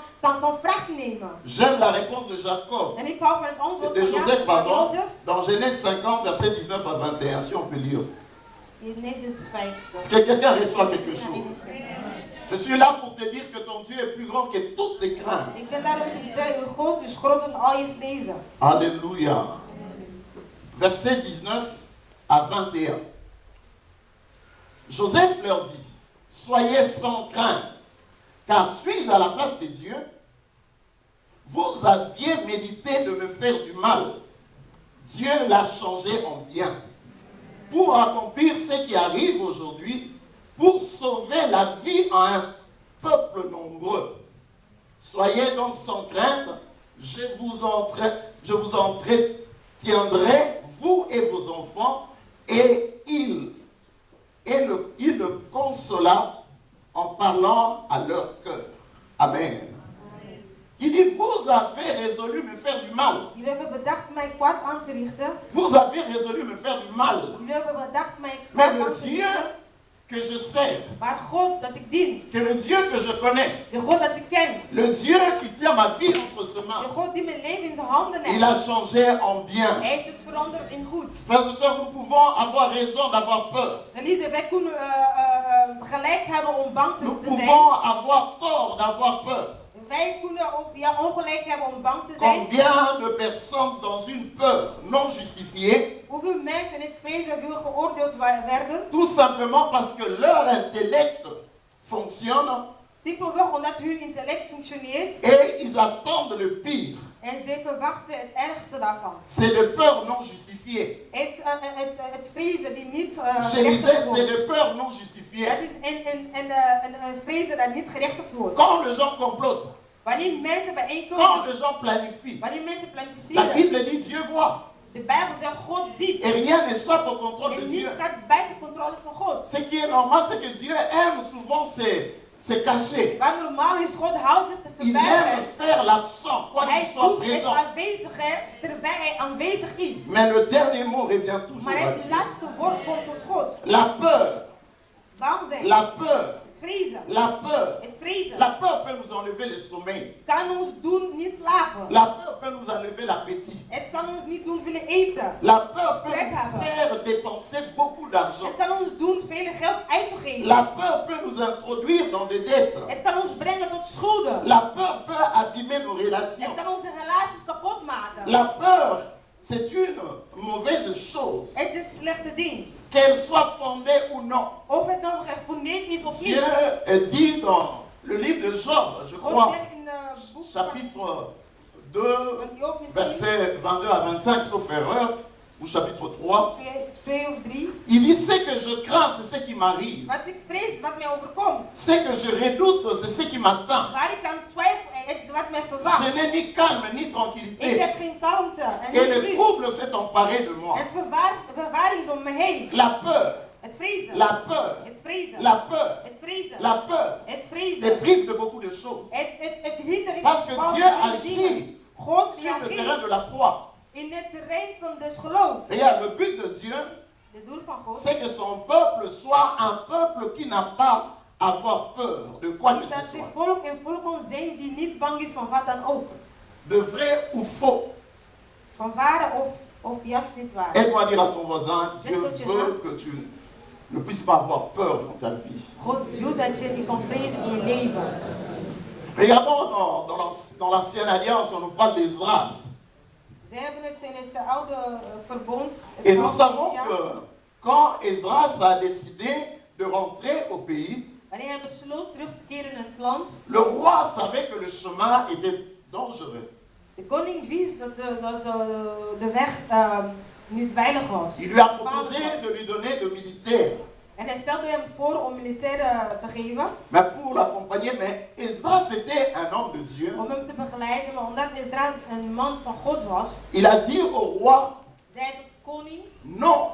wraak nemen. J'aime la réponse de Jacob, En ik hou van het antwoord de van Joseph, van pardon, Jozef. dans Genèse 50, verset 19 à 21, si on peut lire. Genesis 5. Est-ce que quelqu'un reçoit quelque chose? Je suis là pour te dire que ton Dieu est plus grand que toutes tes craintes. Ik ben daar om te vertellen, uw God is groter dan al je vrezen. Alléluia. Verset 19 à 21. Joseph leur dit, soyez sans crainte, car suis-je à la place de Dieu? Vous aviez médité de me faire du mal. Dieu l'a changé en bien, pour accomplir ce qui arrive aujourd'hui, pour sauver la vie à un peuple nombreux. Soyez donc sans crainte, je vous entretiendrai, vous et vos enfants, et il le consola en parlant à leur cœur. Amen. Il dit, vous avez résolu me faire du mal. Jullie hebben bedacht mij kwaad aan te richten. Vous avez résolu me faire du mal. Jullie hebben bedacht mij Mais kwaad le aan te Dieu richten. que je sers, Maar God dat ik dien, que le Dieu que je connais, de God dat ik ken, le Dieu qui tient ma vie entre ses de mains, God die mijn leven in zijn handen il a heeft, changé en bien. hij heeft het veranderd in goed. Frères et sœurs, nous pouvons avoir raison d'avoir peur. Geliefde, wij kunnen gelijk hebben om bang Nous te zijn. pouvons avoir tort d'avoir peur. Wij kunnen ook ongelijk hebben om bang te zijn. Combien de personnes dans une peur non justifiée, Hoeveel mensen in het vrees dat we geoordeeld werden, tout simplement parce que leur intellect fonctionne simpelweg omdat hun intellect functioneert et ils attendent le pire. en ze verwachten het ergste daarvan. C'est de peur non justifiée. Het vrezen die niet Je disais, gerechtigd c'est de wordt. peur non Dat justifiée. is een vrezen dat niet gerechtigd wordt. Quand les gens complotent, Wanneer mensen quand bijeenkomen, les gens planifient, wanneer mensen la planificeren, Bible dit Dieu voit. de Bijbel zegt God ziet. Et rien n'échappe au contrôle de En Dieu. niets gaat buiten controle van God. Ce qui est normal, c'est que Dieu aime souvent se cacher. Wat normaal is, God houdt zich te Il aime verbergen. faire l'absent, quoi qu'il Hij soit doet het présent. aanwezige terwijl hij aanwezig is. Mais le dernier mot revient toujours Maar à het Dieu. laatste woord komt tot God. La peur, Waarom zeg la peur, het vrezen? la peur. Het vrezen La peur peut nous enlever le sommeil. kan ons doen niet slapen. La peur peut nous enlever l'appétit. Het kan ons niet doen willen eten. La peur peut nous faire dépenser beaucoup d'argent. Het kan ons doen veel geld uit te geven. La peur peut nous introduire dans des dettes. Het kan ons brengen tot schulden. La peur peut abîmer nos Het relations. kan onze relaties kapot maken. La peur, c'est une mauvaise chose. Het is een slechte ding. Qu'elle soit fondée ou non. Of het nou gefundeerd is of Dieu niet. dit dans le livre de Job, je God crois, zegt in het boek chapitre 2, van Job misschien versets 22 à 25, sauf erreur, ou chapitre 3, 2 of 3. il dit, ce que je crains, c'est ce qui m'arrive. Wat ik vrees, wat mij overkomt. Ce que je redoute, c'est ce qui m'attend. Waar ik aan twijfel, het is wat mij Je verwacht. n'ai ni calme ni Ik tranquillité. heb geen kalmte en Et niet le rust. trouble s'est emparé de moi. Het verwarring is om me heen. La peur, Het vrezen. la peur, Het vrezen. la peur, Het vrezen. la peur, Het te vrezen. prive de beaucoup de choses. Het hindert Parce que van Dieu vele agit dingen. God sur le terrain reageert de la foi. in het terrein van de geloof. Regarde, le but de Dieu, Het doel van God c'est que son peuple soit un peuple qui n'a pas à avoir peur de quoi que is ce dat soit. zijn volk een volk kon zijn die niet bang is van wat dan ook. De vrai ou faux. Van ware of juist niet waar. Aide-moi à dire à ton voisin, Dieu veut que tu ne puisses pas avoir peur dans ta vie. God wil dat je niet kan vrezen in je leven. Regardons dans l'Ancienne Alliance, on nous parle d'Esdras. Ze hebben het in het oude verbond. het Et nous oude savons Messias. que quand Esdras a décidé de rentrer au pays, Wanneer hij besloot terug te keren in het land, le roi savait que le chemin était dangereux. de koning wist dat de weg niet veilig was. Il lui a proposé de lui donner de militaires, En hij stelde hem voor om militairen te geven, mais pour l'accompagner. Mais Esdras était un homme de Dieu. om hem te begeleiden. Maar omdat Esdras een man van God was, Il a dit au roi, zei hij tot de koning, non,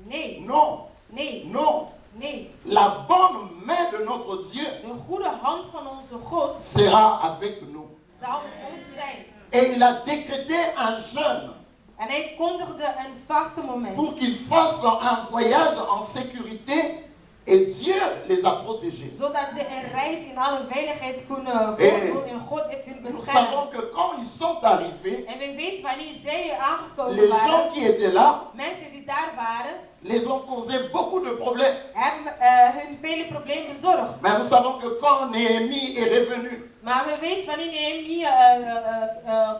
nee, non, nee, non. nee. La bonne main de notre Dieu De goede hand van onze God sera avec nous. zal met ons zijn. Et il a décrété un jeûne En hij kondigde een vaste moment. pour qu'ils fassent un voyage en sécurité. Et Dieu les a protégés. Zodat ze een reis in alle veiligheid kunnen Eh, voortdoen en God heeft hun Nous savons beschermd. que quand ils sont arrivés, En we weten wanneer zij aangekomen les gens waren, qui étaient là mensen die daar waren, les ont causé beaucoup de problèmes. hebben hun vele problemen bezorgd. Mais nous savons que quand Néhémie est revenu, Maar we weten wanneer Nehemia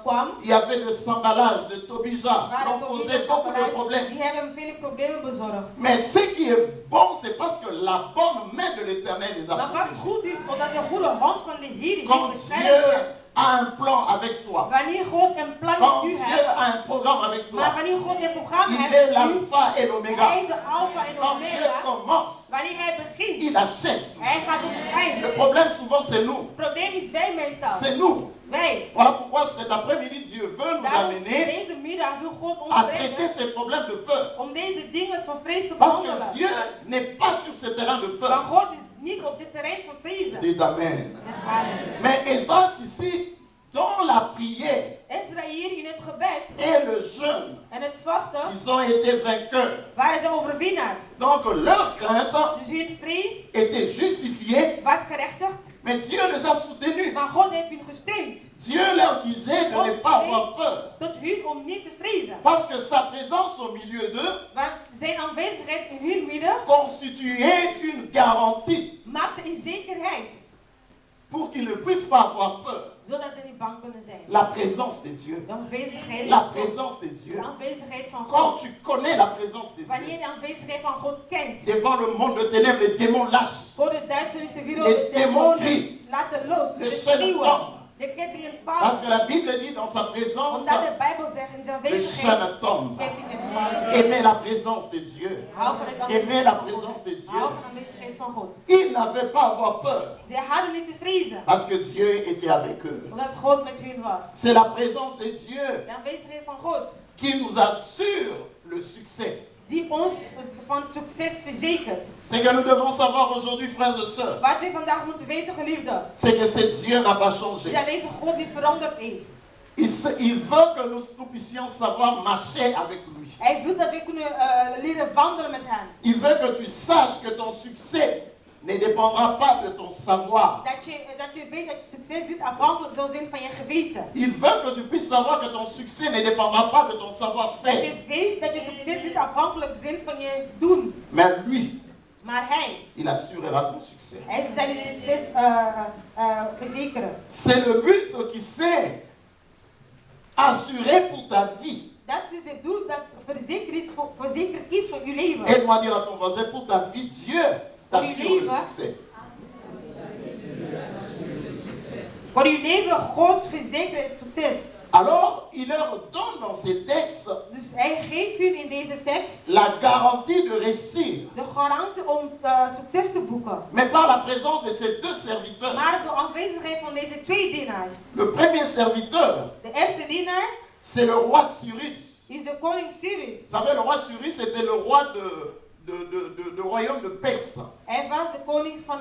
kwam, il y avait de Sanballat, de Tobija, waren qui ont causé beaucoup de problèmes. die hebben vele problemen bezorgd. Mais ce qui est bon, c'est parce que la bonne main de l'Éternel les a Maar wat protégés. goed is, omdat de goede hand van de Heer je Quand beschermt Dieu je. a un plan avec toi, Wanneer God een plan quand met u Dieu heeft, a un programme avec maar toi, wanneer God een programma il est heeft met u, l'alpha et l'oméga. hij de alpha en Quand Dieu omega, commence, wanneer hij begint, il achève tout. hij gaat op het eind. Le problème souvent c'est nous. Het probleem is wij meestal. C'est nous. Wij. Voilà pourquoi cet après-midi Dieu veut nous Daarom amener deze middag wil God ons à traiter brengen ces problèmes de peur. om deze dingen zo vrees te Parce que behandelen. Dieu n'est pas sur ce terrain de Maar peur. God is niet op dit terrein van vrezen. Dites Amen. Zeg amen. Mais Esdras ici dans la prière Ezra hier in het gebed et le jeûne, en het vasten ils ont été vainqueurs. waren ze overwinnaars. Donc leur crainte Dus hun vrees était justifiée, was gerechtigd, mais Dieu les a soutenus. maar God heeft hun gesteund. Dieu leur disait de ne pas avoir peur, Tot hun om niet te vrezen. parce que sa présence au milieu d'eux Want zijn aanwezigheid in hun midden constituait une garantie maakte een zekerheid. pour qu'ils ne puissent pas avoir peur. Zodat ze niet bang kunnen zijn. La présence de Dieu. De aanwezigheid La van God. présence de Dieu. De aanwezigheid van Quand God. tu connais la présence de Wanneer Dieu, je de aanwezigheid van God kent. devant le monde de ténèbres, les démons lâchent. Voor de duisternis wereld, Les de démons demonen crient. laten los. Les Ze chaînes schreeuwen. tombent. De kettingen Parce vallen. que la Bible dit dans sa présence, Omdat de Bijbel zegt in zijn les aanwezigheid. chaînes tombent. Kettingen vallen. Aimez la présence de Dieu. Hou van het Aimez aanwezigheid la van God. présence de Dieu. Hou van de aanwezigheid van God. Ils n'avaient pas à avoir peur, Zij hadden niet te vrezen. parce que Dieu était avec eux. Omdat God met hun was. C'est la présence de Dieu De aanwezigheid van God. qui nous assure le succès. Die ons van succes verzekert. C'est que nous devons savoir aujourd'hui, frères et sœurs, Wat we vandaag moeten weten, geliefden. c'est que ce Dieu n'a pas changé. Is dat deze God niet veranderd is. Il veut que nous puissions savoir marcher avec lui. Hij wil dat we kunnen leren wandelen met hem. Il veut que tu saches que ton succès ne dépendra pas de ton savoir. Dat je weet dat je succes niet afhankelijk zal zijn van je geweten. Il veut que tu puisses savoir que ton succès ne dépendra pas de ton Dat savoir-faire. je weet dat je succes niet afhankelijk is van je doen. Mais lui, Maar hij, il assurera ton succès. hij zal je succes verzekeren. C'est le but qui s'est assuré pour ta vie. Dat is het doel dat verzekerd is voor je leven. Aide-moi à dire à ton voisin, pour ta vie, Dieu t'assure le succès. Voor je leven, God verzekert het succes. Alors, il leur donne dans ces textes Dus hij geeft u in deze tekst la garantie de réussir. de garantie om succes te boeken. Mais par la présence de ces deux serviteurs. Maar door aanwezigheid van deze twee dienaars. Le premier serviteur, De eerste dienaar c'est le roi Cyrus. is de koning Cyrus. Vous savez, le roi Cyrus était le roi du royaume de Perse. Hij was de koning van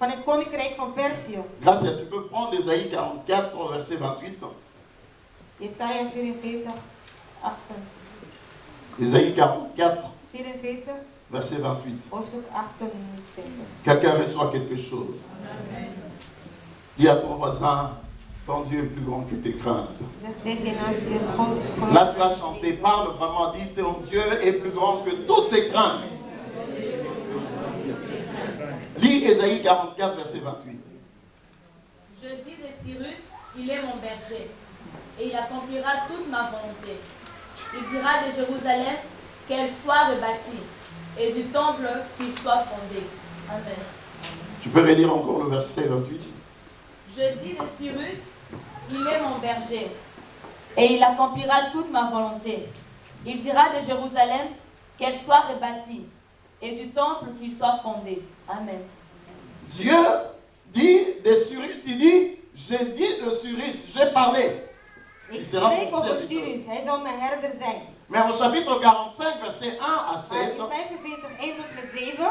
het koninkrijk van Perzië. Gracias, tu peux prendre Ésaïe 44, verset 28. Jesaja 44, 8. Ésaïe 44, 44, verset 28. hoofdstuk 28. Quelqu'un reçoit quelque chose. Dis à ton voisin, ton Dieu est plus grand que tes craintes. Zeg tegen naast je, God is groot. Là, tu as chanté, parle vraiment, dis, ton Dieu est plus grand que toutes tes craintes. Lis Ésaïe 44, verset 28. Je dis de Cyrus, il est mon berger, et il accomplira toute ma volonté. Il dira de Jérusalem qu'elle soit rebâtie, et du temple qu'il soit fondé. Amen. Tu peux relire encore le verset 28. Je dis de Cyrus, il est mon berger, et il accomplira toute ma volonté. Il dira de Jérusalem qu'elle soit rebâtie, et du temple qu'il soit fondé. Amen. Dieu dit de Cyrus, il dit, j'ai dit de Cyrus, j'ai parlé. Ik sera spreek mon over serviteur. Cyrus, hij zal mijn herder zijn. Mais au chapitre 45, verset 1 à 7, Maar in 45, 1 tot met 7,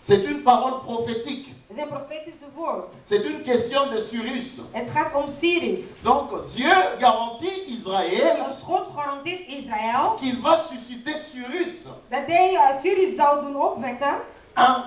c'est une parole prophétique. het is een profetische woord. C'est une question de Cyrus. Het gaat om Cyrus. Donc Dieu garantit Israël Dus God garandeert Israël qu'il va susciter Cyrus, dat hij Cyrus zal doen opwekken. un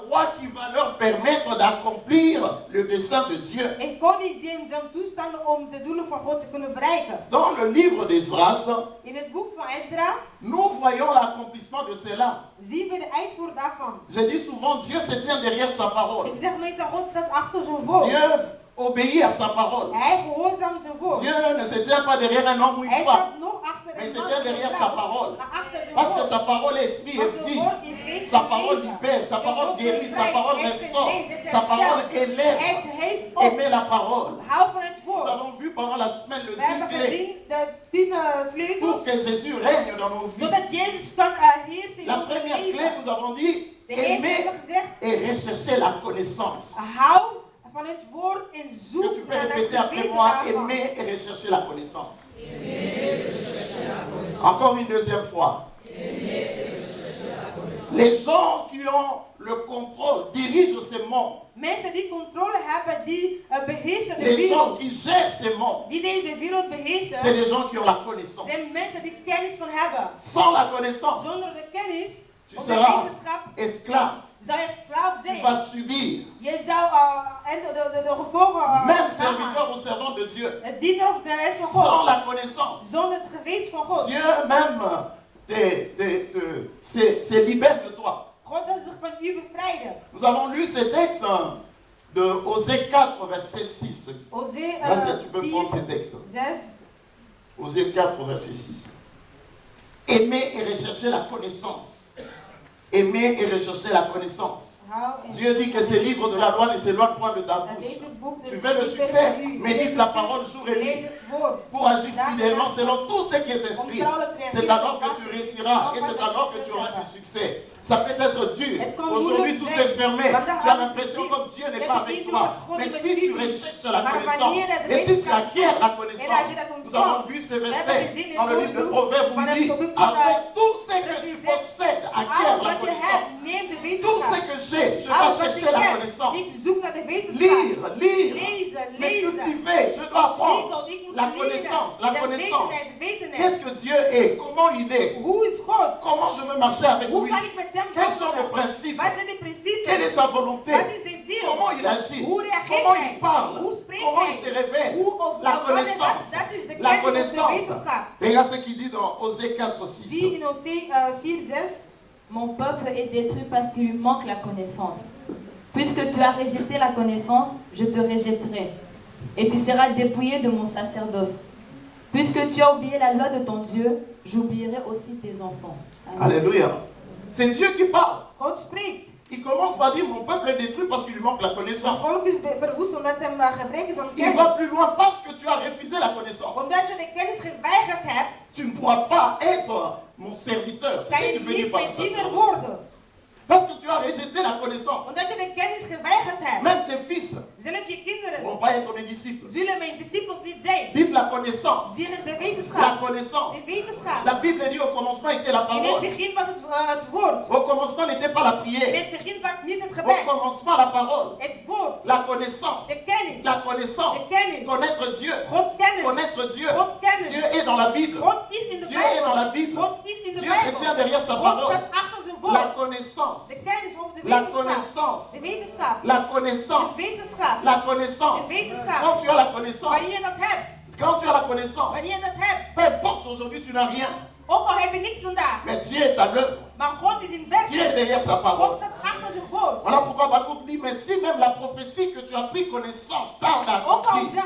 roi qui va leur permettre d'accomplir le dessein de Dieu. Een koning die hem zal toestaan om de doelen van God te kunnen bereiken. Dans le livre d'Esdras, In het boek van Ezra nous voyons l'accomplissement de cela. zien we de uitvoer daarvan. Je dis souvent, Dieu se tient derrière sa parole. Ik zeg meestal, God staat achter zijn woord. Dieu obéit à sa parole. Hij gehoorzaamt zijn woord. Dieu ne se tient pas derrière un homme ou une Hij femme, staat nog achter mais een se man tient of een derrière vrouw. sa parole. Maar achter zijn Parce que woord. sa parole est esprit et Want zijn vie. woord is geest Sa en parole leven. libère, sa Zijn parole woord guérit, sa bevrijdt, parole het restaure, vergeeft, het sa parole herstelt. élève. Het heeft op. Aimez la parole. Hou van het Nous woord. avons vu pendant la semaine le We hebben 10 clés gezien de 10 pour sleutels. que Jésus règne dans nos vies. Zodat Jezus kan heersen in La ons première clé, leven. nous avons dit, De eerste aimer hebben we gezegd, et rechercher la connaissance. hou van het woord en Est-ce que zoek tu peux naar het répéter après geweten moi, daarvan. aimer et rechercher la connaissance. Encore une deuxième fois. Les gens qui ont le contrôle dirigent ces mondes. Mensen die controle hebben, die beheersen de Les gens wereld. qui gèrent ces mondes, Die deze wereld c'est beheersen, des gens qui ont la connaissance. zijn mensen die kennis van hebben. Sans la connaissance, Zonder de kennis, tu of de seras wetenschap, esclave. zou je slaaf Tu zijn. vas subir. Je zou de gevolgen Même gaan. serviteur ou servant de Dieu, Het diener of de rest van sans God. la connaissance, Zonder het geweten van God. Dieu même se libère de toi. God zal zich van u bevrijden. Nous avons lu ces textes de Osée 4, verset 6. Osée Là, tu peux 4, prendre ces textes. 6. Osée 4, verset 6. Aimer et rechercher la connaissance. Aimer et rechercher la connaissance. Dieu dit que ces livres de la loi ne s'éloignent point de ta bouche. Tu veux le succès, médite la parole jour et nuit pour agir fidèlement selon tout ce qui est inscrit. C'est alors que tu réussiras et c'est alors que tu auras du succès. Ça peut être dur. Aujourd'hui, tout est fermé. Tu as l'impression comme Dieu n'est pas avec toi. Mais si tu recherches la connaissance et si tu acquiers la connaissance, nous avons vu ce verset dans le livre de Proverbes où il dit, avec tout ce que tu possèdes, acquiers la connaissance. Tout ce que j'ai, je dois chercher la connaissance. Lire, mais cultiver, je dois apprendre la connaissance, Qu'est-ce que Dieu est? Comment il est? Comment je veux marcher avec lui? Quels sont les principes? Quelle est sa volonté? Comment il agit? Comment il parle? Comment il se révèle? La connaissance. La connaissance. Regarde ce qu'il dit dans Osée 4, 6. Mon peuple est détruit parce qu'il lui manque la connaissance. Puisque tu as rejeté la connaissance, je te rejetterai. Et tu seras dépouillé de mon sacerdoce. Puisque tu as oublié la loi de ton Dieu, j'oublierai aussi tes enfants. Amen. Alléluia. C'est Dieu qui parle. God spreekt. Il commence par dire mon peuple est détruit parce qu'il lui manque la connaissance. Volk is verwoest omdat hem gebrek is aan Il va kennis. plus loin parce que tu as refusé la connaissance. Omdat je de kennis geweigerd hebt, Tu ne pourras pas être mon serviteur. C'est kan ce je qui veut dire niet par mijn diener sacerdoce. worden. Parce que tu as rejeté la connaissance. Omdat je de kennis geweigerd hebt. Même tes fils Zelf je ne kinderen vont pas être mes disciples. zullen mijn discipels niet zijn. Dites la connaissance. Hier is de La wetenschap. connaissance. De wetenschap. La Bible dit au commencement était la In het parole. begin was het woord. Au commencement n'était pas la In prière. het begin was niet het Au gebed. commencement la parole. Het woord. La connaissance. De kennis. La connaissance. De kennis. Connaître Dieu. God kennis. Connaître Dieu. God kennis. Dieu est dans la Bible. God is in de Dieu est dans la Bijbel. Bible. God is in de Dieu se tient Bijbel. derrière sa God parole. staat achter zijn La woord. connaissance. De kennis of de La wetenschap. connaissance. De wetenschap. La connaissance. De wetenschap. La connaissance. De wetenschap. Quand tu as la connaissance, Wanneer je dat hebt. quand tu as la connaissance, Wanneer je dat hebt. peu importe aujourd'hui tu n'as rien, Ook al heb je niks vandaag. mais Dieu est à l'œuvre. Maar God is in Dieu est werking. derrière sa God parole. staat achter zijn woord. Voilà pourquoi Habakkuk dit, mais si même la prophétie que tu as pris connaissance tarde à Ook al accomplir,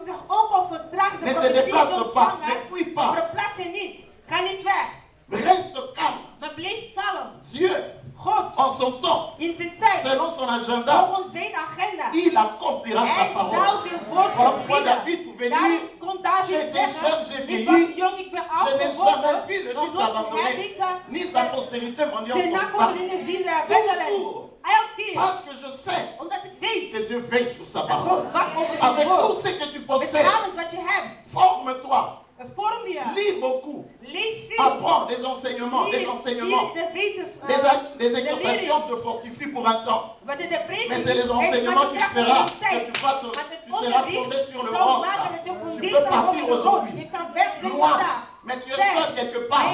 zegt, ook al vertraagt de ne te profetie déplace je pas, ontvangen, ne fuis pas, verplaats je niet. Ga niet weg. reste calme. Maar blijf kalm. Dieu, God, en son temps, in zijn tijd, selon son agenda, volgens zijn agenda, il accomplira sa hij parole. zou zijn woord Voilà pourquoi geschieden. David pouvait Daarom dire, kon David j'étais jeune, j'ai zeggen, ik vieilli, was jong, ik ben je n'ai oud jamais vu le geworden, Fils nog heb abandonné, ik ni sa postérité mendiant de son pain. nakomelingen zien wendelen. Toujours, Elke keer, parce que je sais omdat ik weet que Dieu veille sur sa dat parole. God wacht over zijn Avec tout woord. ce que tu Met possèdes, alles wat je hebt, forme-toi, vorm je, lis beaucoup, lees veel, apprends les enseignements, les enseignements. de wetens, Les exhortations te fortifient pour un temps. wanneer de predik Mais c'est les is, enseignements qui maar de feront kracht van de que tu, tijd. tu seras fondé sur le Zal roc. maken dat je Tu gefundeerd peux kan partir worden op de rots. aujourd'hui, Je kan weg zijn loin, vandaag. mais tu es seul quelque part.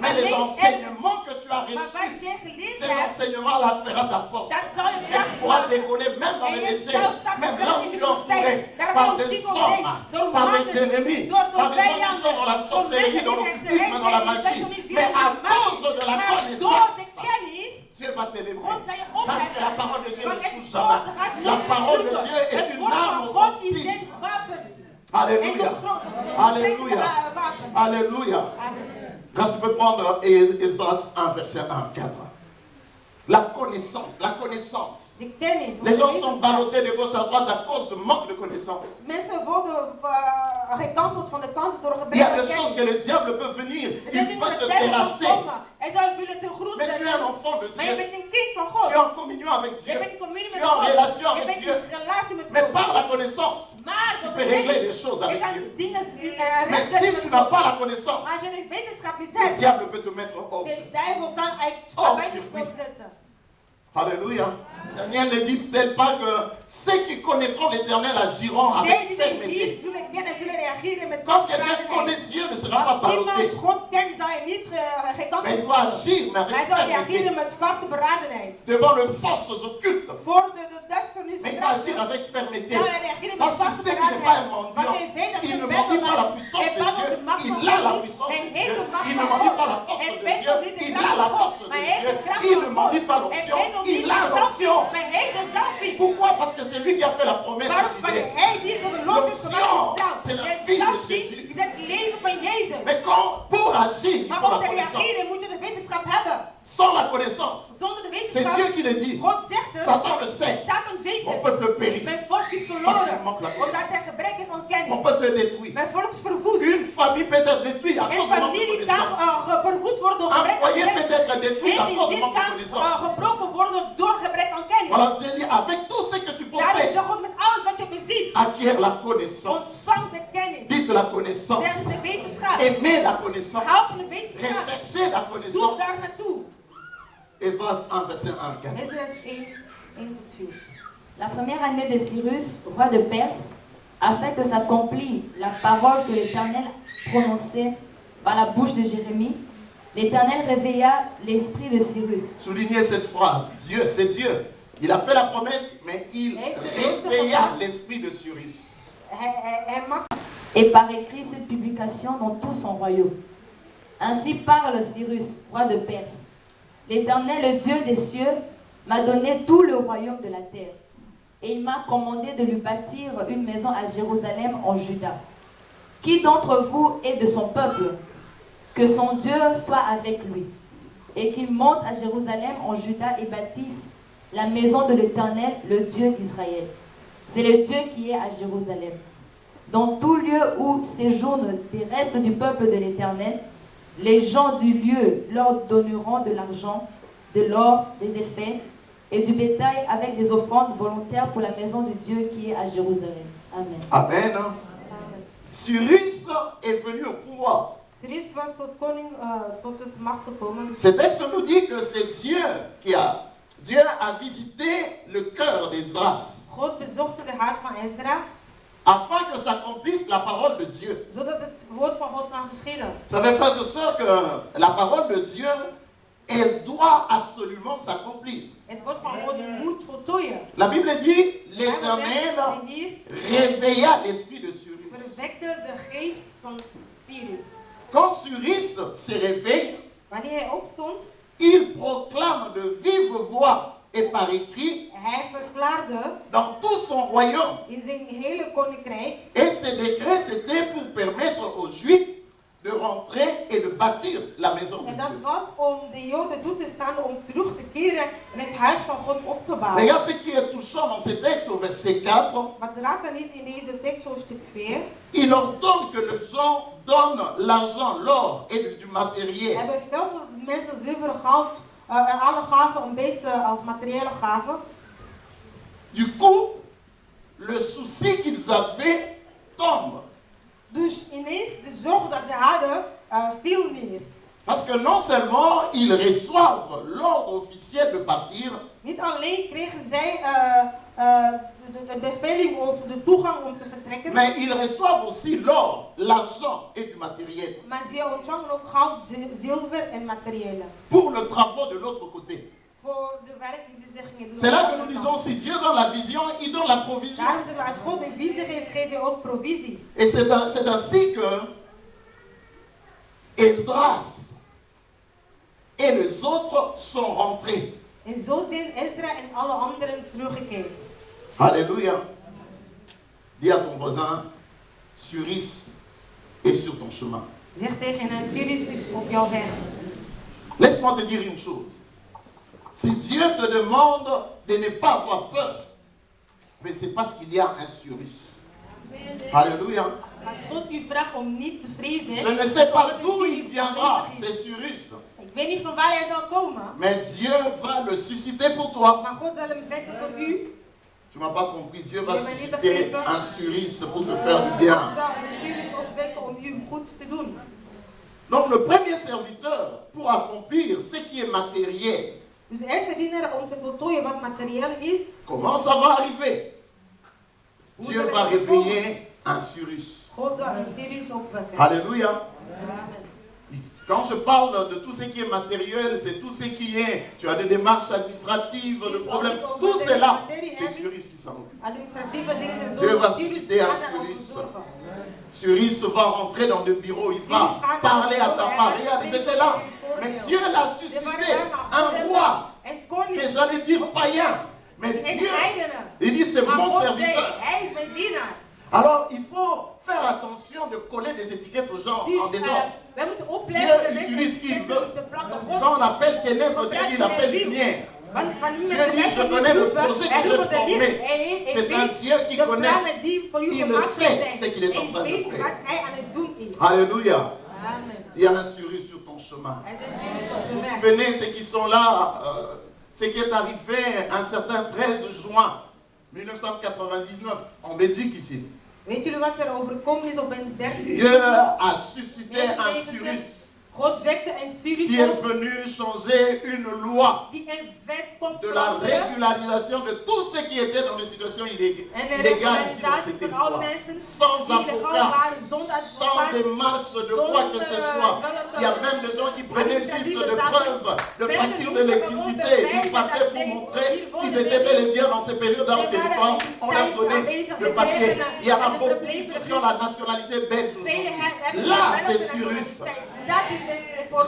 Mais les enseignements que tu as Maar wat reçus, je geleerd ces hebt, enseignements-là feront ta force. dat zal je Et tu kracht pourras maken. décoller même dans En les je déserts, zelf staat même zelf là où in tu de es entouré woestijn. Daar par komt des die hommes, omheen, door par des mannen, ennemis, door par des gens qui vijanden, sont dans la door sorcellerie, mensen dans die l'occultisme, hekserij dans la zijn, die magie. zijn Mais à niet cause de la maar door connaissance, de kennis, Dieu va t'élever. God zal je Parce que la opheffen. parole de Dieu ne Want het souffle woord jamais. gaat La nooit parole de mislukken. Dieu est Het une woord arme van God is offensive. een wapen. Alléluia. Alléluia. Wapen. Alléluia. Amen. Là, tu peux prendre Esdras 1, verset 1, 4. La connaissance, la connaissance. De kennis. Les gens sont ballottés de gauche à droite à cause de manque de connaissance. Mensen worden gekanteld van de kanten door Il y gebrek a aan des choses kennis. que le diable peut venir, Er il zijn dingen veut dat te de duivel kan terrasser. komen. Hij zou willen te groet Mais tu es un zetten. enfant de Maar je Dieu. bent een kind van Tu God. es en communion avec Je Dieu. bent in communie Tu met es en God. relation Je avec bent Dieu. in relatie met Mais God. par la connaissance, Maar tu door peux de régler kennis, les choses je avec kan Dieu. dingen Mais si rechtzetten tu met n'as God. pas la connaissance, Als je de wetenschap niet le hebt, diable peut te mettre hors de jeu. duivel kan uit Hors buiten circuit. Alléluia. Daniel ne dit-elle pas que ceux qui connaîtront l'Éternel agiront avec Zij die zijn fermeté. hier zullen kennen, zullen reageren met Quand quelqu'un connaît vastberadenheid. Dieu, ne sera pas Als iemand ballotté. God kent, zal hij niet Mais il gekanteld doit worden. agir, mais avec Hij zal fermeté. reageren met vaste beradenheid. Devant les forces occultes. Voor de duisternis Mais il en doit agir krachten avec fermeté. zal hij reageren met Parce qu'il vaste sait qu'il n'est pas un beradenheid. mendiant. Want hij weet dat Il zijn ne mendie pas la bedelaar puissance is. de Hij Dieu. de macht Il van a la God. puissance Hij de heeft Dieu. de macht Il van ne mendie God. pas la force Hij de weet Dieu. nog niet de Il kracht a la van God. force de Maar hij heeft Dieu. de kracht Il van ne God. mendie pas Hij l'onction. weet nog niet Il de a zalving, l'onction. maar hij heeft de zalving. Pourquoi? Parce que c'est lui qui a fait la promesse Waarom? Want fidèle. hij die de belofte is L'onction, gemaakt c'est is la trouw. vie de De zalving Jésus. is het leven van Jezus. Mais pour agir, il Maar faut om la te connaissance. reageren moet je de wetenschap hebben. Sans la connaissance, Zonder de c'est Dieu wetenschap, qui le dit. God zegt het, Satan le sait. Satan weet Mon het. peuple périt. Mijn volk is Parce verloren, qu'il manque la connaissance. omdat hij gebrek heeft aan Mon kennis. peuple est détruit. Mijn volk is verwoest. Une famille peut être détruite à Een cause du manque de familie kan connaissance. verwoest worden door Un gebrek aan foyer peut kennis. être détruit à Een cause du gezin manque de kan connaissance. gebroken worden door gebrek aan kennis. Voilà, Dieu dit, avec tout ce que tu Daarom possèdes, zegt God met alles wat je bezit. acquiert la connaissance. Ontvang de kennis. Dites la connaissance. Zeg de wetenschap. Aimez la connaissance. Hou van de wetenschap. Recherchez la Zoek connaissance. daar naartoe. Esdras 1, verset 1 à 4. Esdras 1, 1 tot 4. La première année de Cyrus, roi de Perse, afin que s'accomplisse la parole que l'Éternel prononçait par la bouche de Jérémie, l'Éternel réveilla l'esprit de Cyrus. Soulignez cette phrase. Dieu, c'est Dieu. Il a fait la promesse, mais il réveilla l'esprit de Cyrus. Hij maakt Et par écrit cette publication dans tout son royaume. Ainsi parle Cyrus, roi de Perse. L'Éternel, le Dieu des cieux, m'a donné tout le royaume de la terre. Et il m'a commandé de lui bâtir une maison à Jérusalem en Juda. Qui d'entre vous est de son peuple? Que son Dieu soit avec lui. Et qu'il monte à Jérusalem en Juda et bâtisse la maison de l'Éternel, le Dieu d'Israël. C'est le Dieu qui est à Jérusalem. Dans tout lieu où séjournent des restes du peuple de l'Éternel, les gens du lieu leur donneront de l'argent, de l'or, des effets et du bétail avec des offrandes volontaires pour la maison du Dieu qui est à Jérusalem. Amen. Amen. Cyrus est venu au pouvoir. Cyrus was tot koning, tot het macht gekomen. Ce texte nous dit que c'est Dieu Dieu a visité le cœur d'Esdras God bezocht de hart van Ezra, afin que s'accomplisse la parole de Dieu. zodat het woord van God kan geschieden. Vous savez, frères et sœurs, que la parole de Dieu, elle doit absolument s'accomplir. Het woord van God moet voltooien. La Bible dit, En l'Éternel hier réveilla l'esprit de Cyrus. verwekte de geest van Cyrus. Quand Cyrus se réveille, Wanneer hij opstond, il proclame de vive voix et par écrit hij verklaarde dans tout son royaume. in zijn hele koninkrijk. Et ce décret, c'était pour permettre aux Juifs de rentrer et de bâtir la maison de En dat Dieu. was om de Joden toe te staan om terug te keren en het huis van God op te bouwen. Regarde ce qui est touchant dans ce texte au verset 4. Wat raken is in deze tekst hoofdstuk 4. Il ordonne que les gens donnent l'argent, l'or et du matériel. Hij beveelt dat mensen zilver, goud en alle gaven en beesten als materiële gaven. Du coup, le souci qu'ils avaient tombe. Dus ineens de zorg dat ze hadden viel neer. Parce que non seulement ils reçoivent l'ordre officiel de bâtir, Niet alleen kregen zij de beveling of de toegang om te vertrekken, mais ils reçoivent aussi l'or, l'argent et du matériel maar ze ontvangen ook goud, zilver en materiële. pour le travail de l'autre côté. Voor de werking die ze gingen doen. C'est là que nous disons, si Dieu donne la vision, il donne la provision. Daarom zeggen we, als God een visie geeft, geeft hij ook provisie. Et c'est ainsi que Esdras et les autres sont rentrés. En zo zijn Ezra en alle anderen teruggekeerd. Alléluia. Dis à ton voisin, Cyrus est sur ton chemin. Zeg tegen hen, Cyrus is op jouw weg. Laisse-moi te dire une chose. Si Dieu te demande de ne pas avoir peur, mais c'est parce qu'il y a un Cyrus. Alléluia. Als God u vraagt om niet te vrezen, Je ne sais pas omdat er d'où il Cyrus viendra, aanwezig c'est is. Cyrus. Ik weet niet van waar hij zal komen, Mais Dieu va le susciter pour toi. maar God zal hem wekken voor u. Tu m'as pas compris. Dieu va susciter un Cyrus pour te faire du bien. God zal een Cyrus opwekken om u goeds te doen. Donc le premier serviteur, pour accomplir ce qui est matériel, Dus de eerste diener om te voltooien wat materieel is. Comment ça va arriver? Hoe Dieu zal het va komen? réveiller un Cyrus. God zal een Cyrus opwekken. Alléluia. Amen. Quand je parle de tout ce qui est matériel, c'est tout ce qui est, tu as des démarches administratives, de problèmes, tout cela, c'est Cyrus qui s'en occupe. Administratieve dingen en zo. Dieu va Cyrus susciter un gaat daarover Cyrus. zorgen. Cyrus va rentrer dans le bureau, il va parler à ta part. Regarde, ils étaient là. Mais Dieu l'a suscité, un roi, En koning. que j'allais dire païen. Mais En Dieu, heidenen. il dit c'est Maar mon God zei, serviteur. hij is mijn dienaar. Alors il faut faire attention de coller des étiquettes aux gens en Dus désordre. wij moeten Dieu opletten de utilise mensen ce qu'il die veut. te plakken. God Quand on appelle ténèbres, Dieu dit il appelle lumière. Dieu dit je connais le projet que j'ai formé. C'est un Dieu qui connaît. Il sait ce qu'il est en train de faire. Alléluia. Amen. Il y a un Cyrus sur ton chemin. Er zijn Cyrus op Vous de vous weg. souvenez ce qui sont là, ce qui est arrivé un certain 13 juin 1999 en Belgique ici. Weet jullie wat er overkomen is op een 13? Dieu a suscité un Cyrus God wekte een Cyrus qui est op venu changer une loi die een wet komt de la veranderen. régularisation de tout ce qui était dans des situations En illégales ici dans ce representatie van alle territoire. mensen Sans die illegaal avocat, waren, zonder sans advocaat, démarche de quoi que ce soit. Il y a même des gens qui prenaient juste de preuves de factures d'électricité. Ils partaient pour montrer qu'ils étaient bel et bien dans ces périodes dans le territoire. On leur donnait le papier. Il y en a beaucoup qui ont la nationalité belge aujourd'hui. Là, c'est Cyrus.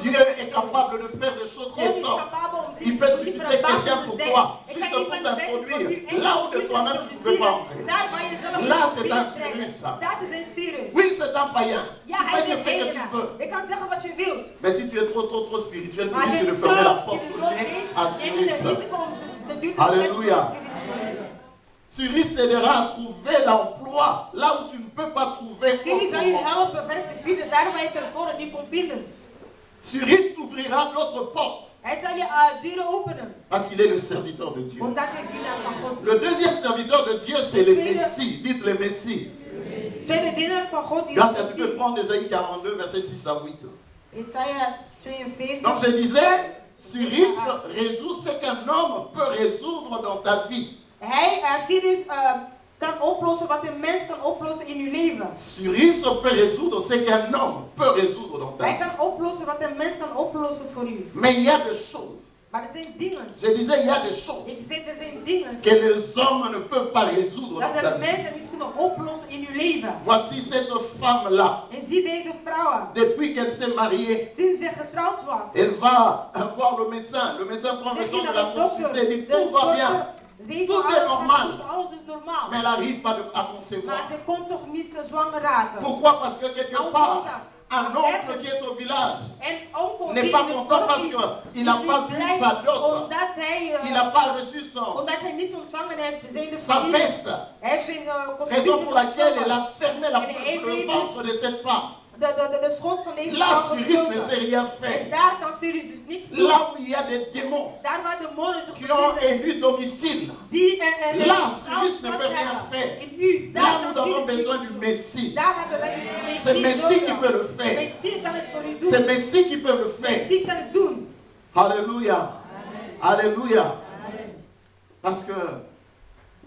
Dieu est capable de faire des choses qui étonnent. Il peut susciter quelqu'un pour toi, juste pour t'introduire là où de toi-même tu ne pouvais pas entrer. Là, c'est un Cyrus. Oui, c'est un païen. Tu peux dire ce que tu veux. Mais si tu es trop spirituel, tu risques de fermer la porte au nez à Cyrus. Alléluia. Cyrus t'aidera à trouver l'emploi là où tu ne peux pas trouver. Cyrus zal je helpen werk te vinden daar waar je het tevoren niet kon vinden. Cyrus t'ouvrira d'autres portes Hij zal je deuren openen. parce qu'il est le serviteur de Dieu. Omdat hij dienaar van God Le deuxième serviteur de Dieu, c'est le Messie. Dites le Messie. is. Tweede dienaar van God is Grâce à tu peux prendre Ésaïe 42, versets 6 à 8. Jesaja 42. Donc je disais, Cyrus résout ce qu'un homme peut résoudre dans ta vie. Cyrus kan oplossen wat een mens kan oplossen in uw leven. Cyrus peut résoudre ce qu'un homme peut résoudre dans ta Hij vie. kan oplossen wat een mens kan oplossen voor u. Mais il y a des choses. Maar er zijn dingen. Je disais, il y a des choses Ik zeg, er zijn dingen que les hommes ne peuvent pas résoudre dat dans ta de vie. mensen niet kunnen oplossen in uw leven. Voici cette femme-là. En zie deze vrouw. Depuis qu'elle s'est mariée, Sinds ze getrouwd was. elle va voir le médecin. Le médecin prend le Zeg temps je de naar la de dokter. consulter. Il dit, De tout va dokter bien. zegt Tout van est normal. alles is normaal. Mais elle n'arrive pas à Maar concevoir. ze kon toch niet zwanger raken. Pourquoi? Parce que quelque Hoe part, komt dat? un oncle qui est au village En onkel n'est die pas in het content dorp parce is, qu'il is n'a niet pas vu blij sa dot. Omdat hij, Il n'a pas reçu omdat hij niet ontvangen heeft zijn sa familie. veste. Hij heeft zijn Raison kostuum pour laquelle elle ontvangen. a fermé le ventre de cette femme. De schoot van deze Là, vrouw Cyrus ne gesloten. sait rien En faire. daar kan Cyrus dus niets doen. Là où il y a des démons Daar waar de demonen zich qui ont bevinden, élu domicile, die là, Cyrus ne peut rien faire. in u, daar là, kan nous avons Cyrus besoin niets du doen. Messie. Daar hebben wij dus een C'est Messie qui nodig. peut le faire. Messie kan het voor u doen. C'est Messie qui peut le faire. Messie kan het doen. Alléluia. Alléluia. Parce que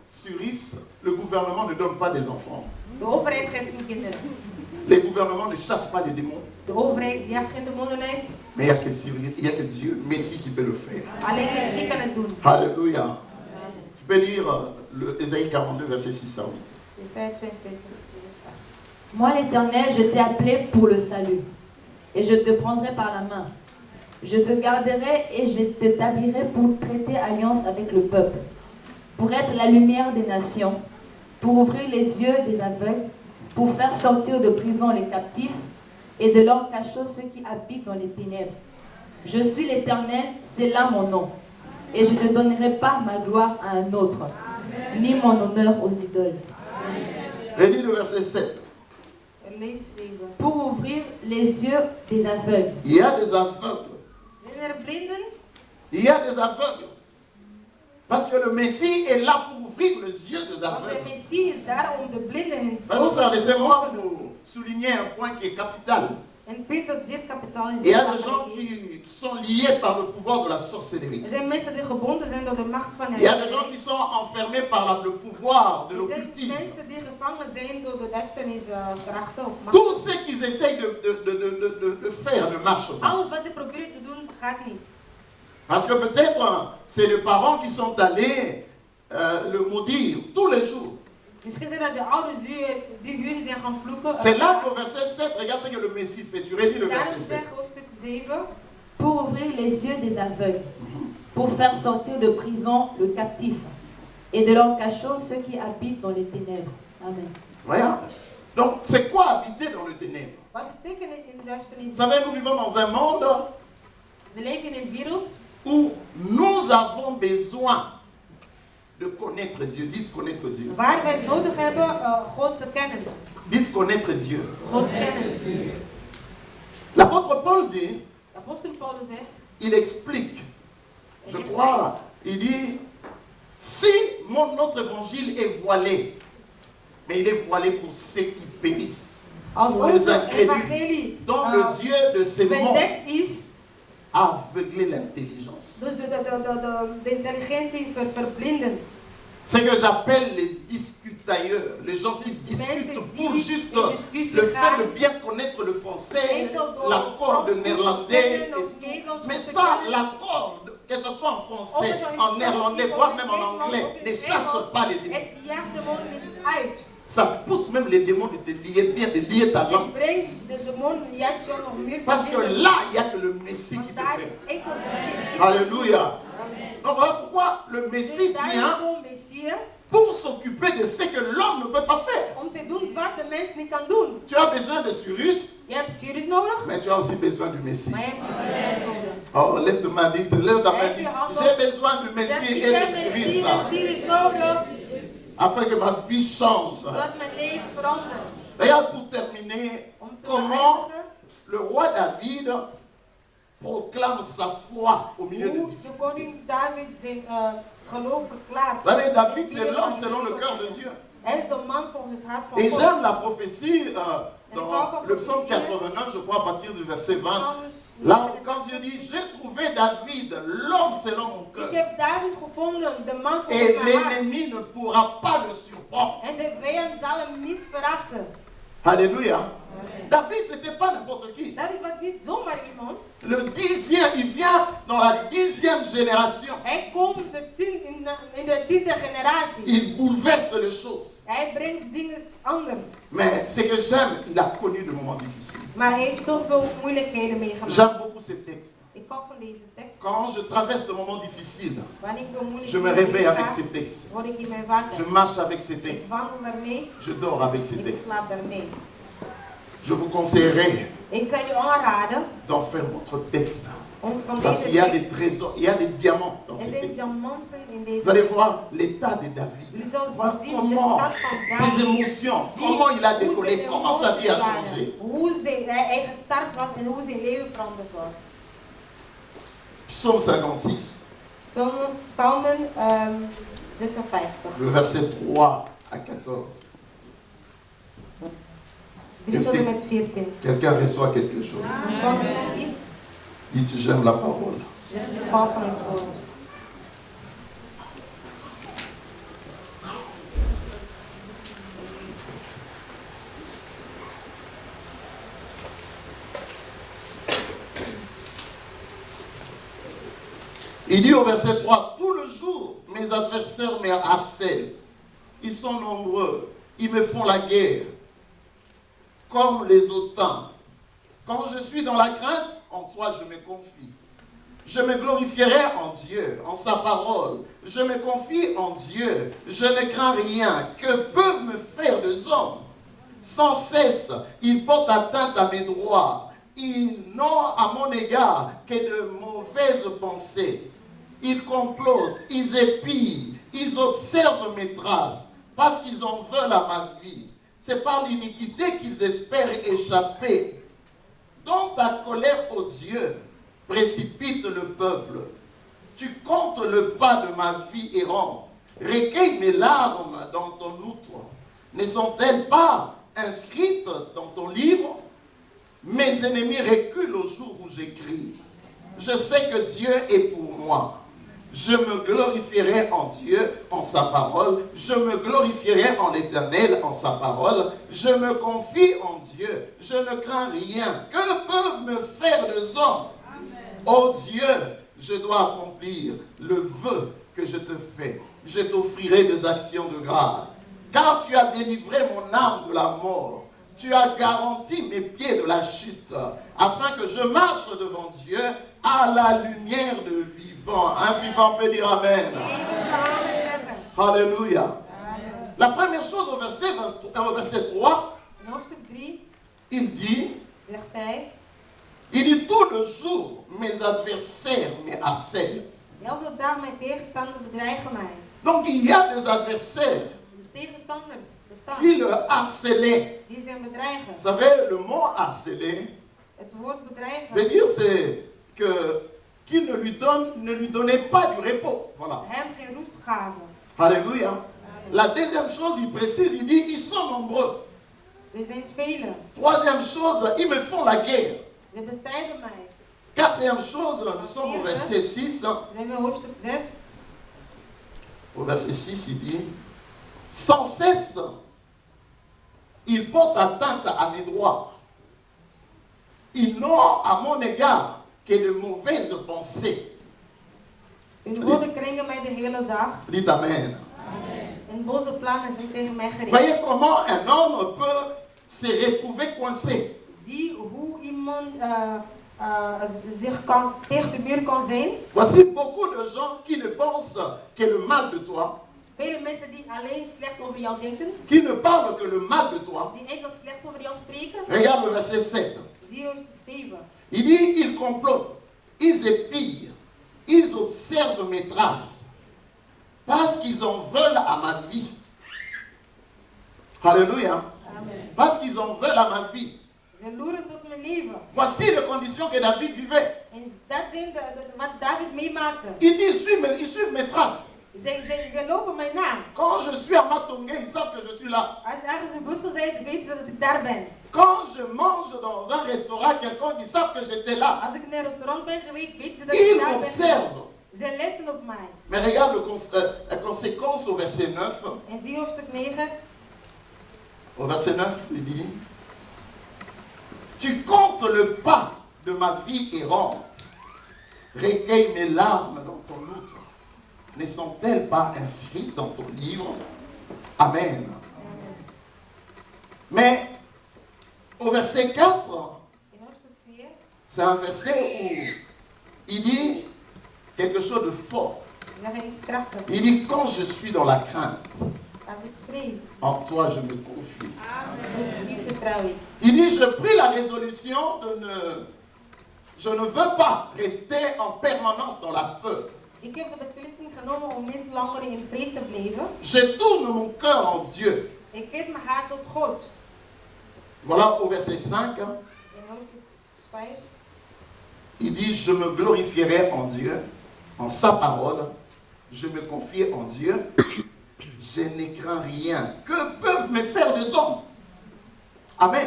Cyrus, le gouvernement ne donne pas des enfants. De overheid geeft geen kinderen. Les gouvernements ne chassent pas les démons. De overheid jaagt geen demonen uit. Mais il n'y a que Cyrus, il n'y a que Dieu, Messie qui peut le faire. Alleen Messie kan het doen. Alléluia. Tu peux lire le Ésaïe 42, verset 6 à 8. Jesaja 42. Moi, l'Éternel, je t'ai appelé pour le salut, et je te prendrai par la main. Je te garderai et je t'établirai pour traiter alliance avec le peuple, pour être la lumière des nations, pour ouvrir les yeux des aveugles, pour faire sortir de prison les captifs et de leur cachot ceux qui habitent dans les ténèbres. Je suis l'Éternel, c'est là mon nom, et je ne donnerai pas ma gloire à un autre, ni mon honneur aux idoles. Relis le verset 7. Lees 7. Pour ouvrir les yeux des aveugles. Il y a des aveugles. Zijn er blinden? Il y a des aveugles. Parce que le Messie est là pour ouvrir les yeux des Want de aveugles. Messie is daar om de blinden hun Frères et sœurs, ogen te laissez-moi openen. vous souligner un point qui est capital. En Peter zeer Et kapitaliseert. il y a des gens qui sont liés par le pouvoir de la sorcellerie. Er zijn mensen die gebonden zijn door de macht van Il y a des gens het. qui sont enfermés par le pouvoir de Er zijn l'occultisme. mensen die gevangen zijn door de duisterniskrachten of macht. Tout ce qu'ils essayent de faire ne marche pas. Alles wat ze proberen te doen, gaat niet. Parce que peut-être c'est les parents qui sont allés le maudire tous les jours. Misschien zijn dat de ouders die hun zijn gaan vloeken. C'est là qu'au verset 7, regarde ce que le Messie fait. Tu redis le verset Daarom 7. zegt hoofdstuk 7. Pour ouvrir les yeux des aveugles, pour faire sortir de prison le captif, et de leur cachot ceux qui habitent dans les ténèbres. Amen. Regarde. Donc, c'est quoi habiter dans le ténèbre? Wat betekent het in de duisternis? Vous savez, nous vivons dans un monde We leven in een wereld où nous avons besoin de connaître Dieu. Dites connaître Dieu. waar wij het nodig hebben God te kennen. Dites connaître Dieu. God kennen. L'apôtre Paul dit, Apostel Paulus zegt, il explique, je crois, il dit, si notre évangile est voilé, mais il est voilé pour ceux qui périssent, als pour les onze incrédules, evangelie dont le Dieu de ces mondes bedekt is, a aveuglé l'intelligence. dus de intelligentie verblinden. Ce que j'appelle les discutailleurs, les gens qui discutent pour juste le fait de bien connaître le français, l'accord de néerlandais. Mais ça, l'accord, que ce soit en français, en néerlandais, voire même en anglais, ne chasse pas les démons. Het jaagt de demon niet uit. Ça pousse même les démons de te lier bien, de lier ta langue. Het brengt de demon juist zo nog meer Parce que verbinden. là, il n'y a que le Messie qui Want peut daar is faire. enkel de Messie. Alléluia. Donc voilà pourquoi le Messie Dus daar vient komt Messie pour s'occuper de ce que l'homme ne peut pas faire. om te doen wat de mens niet kan doen. Tu as besoin de Cyrus, Je hebt Cyrus nodig, mais tu as aussi besoin du Messie. maar je hebt Messie nodig. Oh, lève ta main, lève ta main, dis, j'ai besoin du Messie Ik et de heb Messie Cyrus, en Cyrus nodig, afin que ma vie change. zodat mijn leven verandert. Regarde pour terminer, Om te comment beëindigen le roi David proclame sa foi au milieu de hoe de difficultés. koning David zijn geloof verklaart. Vous savez, David, c'est l'homme selon le cœur de Dieu. Hij is de man volgens het hart van Et God. j'aime la prophétie dans le psaume 89, je crois, à partir du verset 20. Là, quand Dieu dit, j'ai trouvé David, l'homme selon mon cœur, Ik heb David gevonden, de man et volgens mijn hart. l'ennemi ne pourra pas le surprendre. En de vijand zal hem niet verrassen. Alléluia. David, c'était pas n'importe qui. David was niet zomaar iemand. Le 10e, il vient dans la 10e génération. Hij komt in de 10e generatie. Il bouleverse les choses. Hij brengt dingen anders. Mais ce que j'aime, il a connu de moments difficiles. Maar hij heeft toch veel moeilijkheden meegemaakt. J'aime beaucoup ces textes. Ik hou van deze tekst. Quand je traverse de moments difficiles, Wanneer ik door je me moeilijkheden réveille avec ga, ces textes. word ik in mijn wakker. Je marche avec ces Ik textes. wandel daarmee. Je dors avec ces Ik textes. slaap daarmee. Je vous conseillerais Ik zou je aanraden d'en faire votre texte. om van Parce deze qu'il y a des tekst. trésors, il y a des diamants dans Er ces zijn textes. diamanten in Vous deze allez tekst. voir l'état de David. Jullie zullen Voilà zien de comment stad van ses David. émotions, Zie comment il a hoe décollé, zijn comment sa vie a emoties changé. waren, hoe hij gestart was en hoe zijn leven veranderd was. Psaume 56, Psalmen 56. le verset 3 à 14. 3 tot en met 14. Quelqu'un reçoit quelque chose. Ontvang je nog iets? Dites, j'aime la parole. Zeg de paal van het woord. Il dit au verset 3, tout le jour, mes adversaires me harcèlent. Ils sont nombreux. Ils me font la guerre. Comme les autans. Quand je suis dans la crainte, en toi je me confie. Je me glorifierai en Dieu, en sa parole. Je me confie en Dieu. Je ne crains rien. Que peuvent me faire des hommes? Sans cesse, ils portent atteinte à mes droits. Ils n'ont à mon égard que de mauvaises pensées. Ils complotent, ils épient, ils observent mes traces, parce qu'ils en veulent à ma vie. C'est par l'iniquité qu'ils espèrent échapper. Dans ta colère, ô Dieu, précipite le peuple. Tu comptes le pas de ma vie errante. Recueille mes larmes dans ton outre. Ne sont-elles pas inscrites dans ton livre? Mes ennemis reculent au jour où j'écris. Je sais que Dieu est pour moi. Je me glorifierai en Dieu, en sa parole. Je me glorifierai en l'Éternel, en sa parole. Je me confie en Dieu. Je ne crains rien. Que peuvent me faire les hommes? Oh Dieu, je dois accomplir le vœu que je te fais. Je t'offrirai des actions de grâce. Car tu as délivré mon âme de la mort. Tu as garanti mes pieds de la chute, afin que je marche devant Dieu à la lumière de vivant. Un vivant peut dire Amen. Alléluia. La première chose au verset 3, In hoofdstuk 3 il dit, zegt hij, tout le jour, mes adversaires m'assaillent. elke dag mijn tegenstanders bedreigen mij. Donc il y a des adversaires Dus tegenstanders bestaan, qui le harcelaient. die zijn bedreigen. Vous savez, le mot harceler Het woord bedreigen veut dire c'est que qu'il ne lui donnait pas du repos. Voilà. hem geen rust gaven. Alléluia. La deuxième chose, il précise, il dit, ils sont nombreux. Er zijn velen. Troisième chose, ils me font la guerre. Ze bestrijden mij. Quatrième chose, nous sommes au verset 6. We zijn bij hoofdstuk 6. Au verset 6, il dit, sans cesse, ils portent atteinte à mes droits. Ils n'ont à mon égard que de mauvaises pensées. Hun woorden kringen mij de hele dag. Dites Amen. En boze plannen zijn tegen mij gericht. Voyez comment un homme peut se retrouver coincé. Zie hoe iemand zich tegen de muur kan zijn. Voici beaucoup de gens qui ne pensent que le mal de toi, Vele mensen die alleen slecht over jou denken. qui ne parlent que le mal de toi. Die enkel slecht over jou spreken. Regarde le verset 7. Zie hoofdstuk 7. Il dit, ils complotent, ils épillent, ils observent mes traces, parce qu'ils en veulent à ma vie. Alléluia. Amen. Parce qu'ils en veulent à ma vie. Ze loeren tot mijn leven. Voici les conditions que David vivait. En dat zijn wat David meemaakte. Il dit, ils suivent mes traces. Ze lopen mij na. Quand je suis à Matongé, ils savent que je suis là. Als je ergens in Brussel bent, ze weten dat ik daar ben. Quand je mange dans un restaurant quelconque, ils savent que j'étais là. Als ik in een restaurant ben geweest, weten ze dat ik Ils daar ben. m'observent. Ze letten op mij. Mais regarde la conséquence au verset 9. En zie hoofdstuk 9. Au verset 9, il dit, tu comptes le pas de ma vie errante, recueille mes larmes dans ton outre. Ne sont-elles pas inscrites dans ton livre? Amen. Mais au verset 4, In hoofdstuk 4. c'est un verset où il dit quelque chose de fort. Zeg er iets krachtigs. Il dit, quand je suis dans la crainte, Als ik vrees, en toi je me confie. op wie vertrouw ik. Il dit, je pris la résolution je ne veux pas rester en permanence dans la peur. Ik heb de beslissing genomen om niet langer in vrees te blijven. Je tourne mon cœur en Dieu. Ik keer mijn hart tot God. Voilà au verset 5, In hoofdstuk 5. il dit, je me glorifierai en Dieu, en sa parole. Je me confie en Dieu. Je ne crains rien. Que peuvent me faire des hommes? Amen.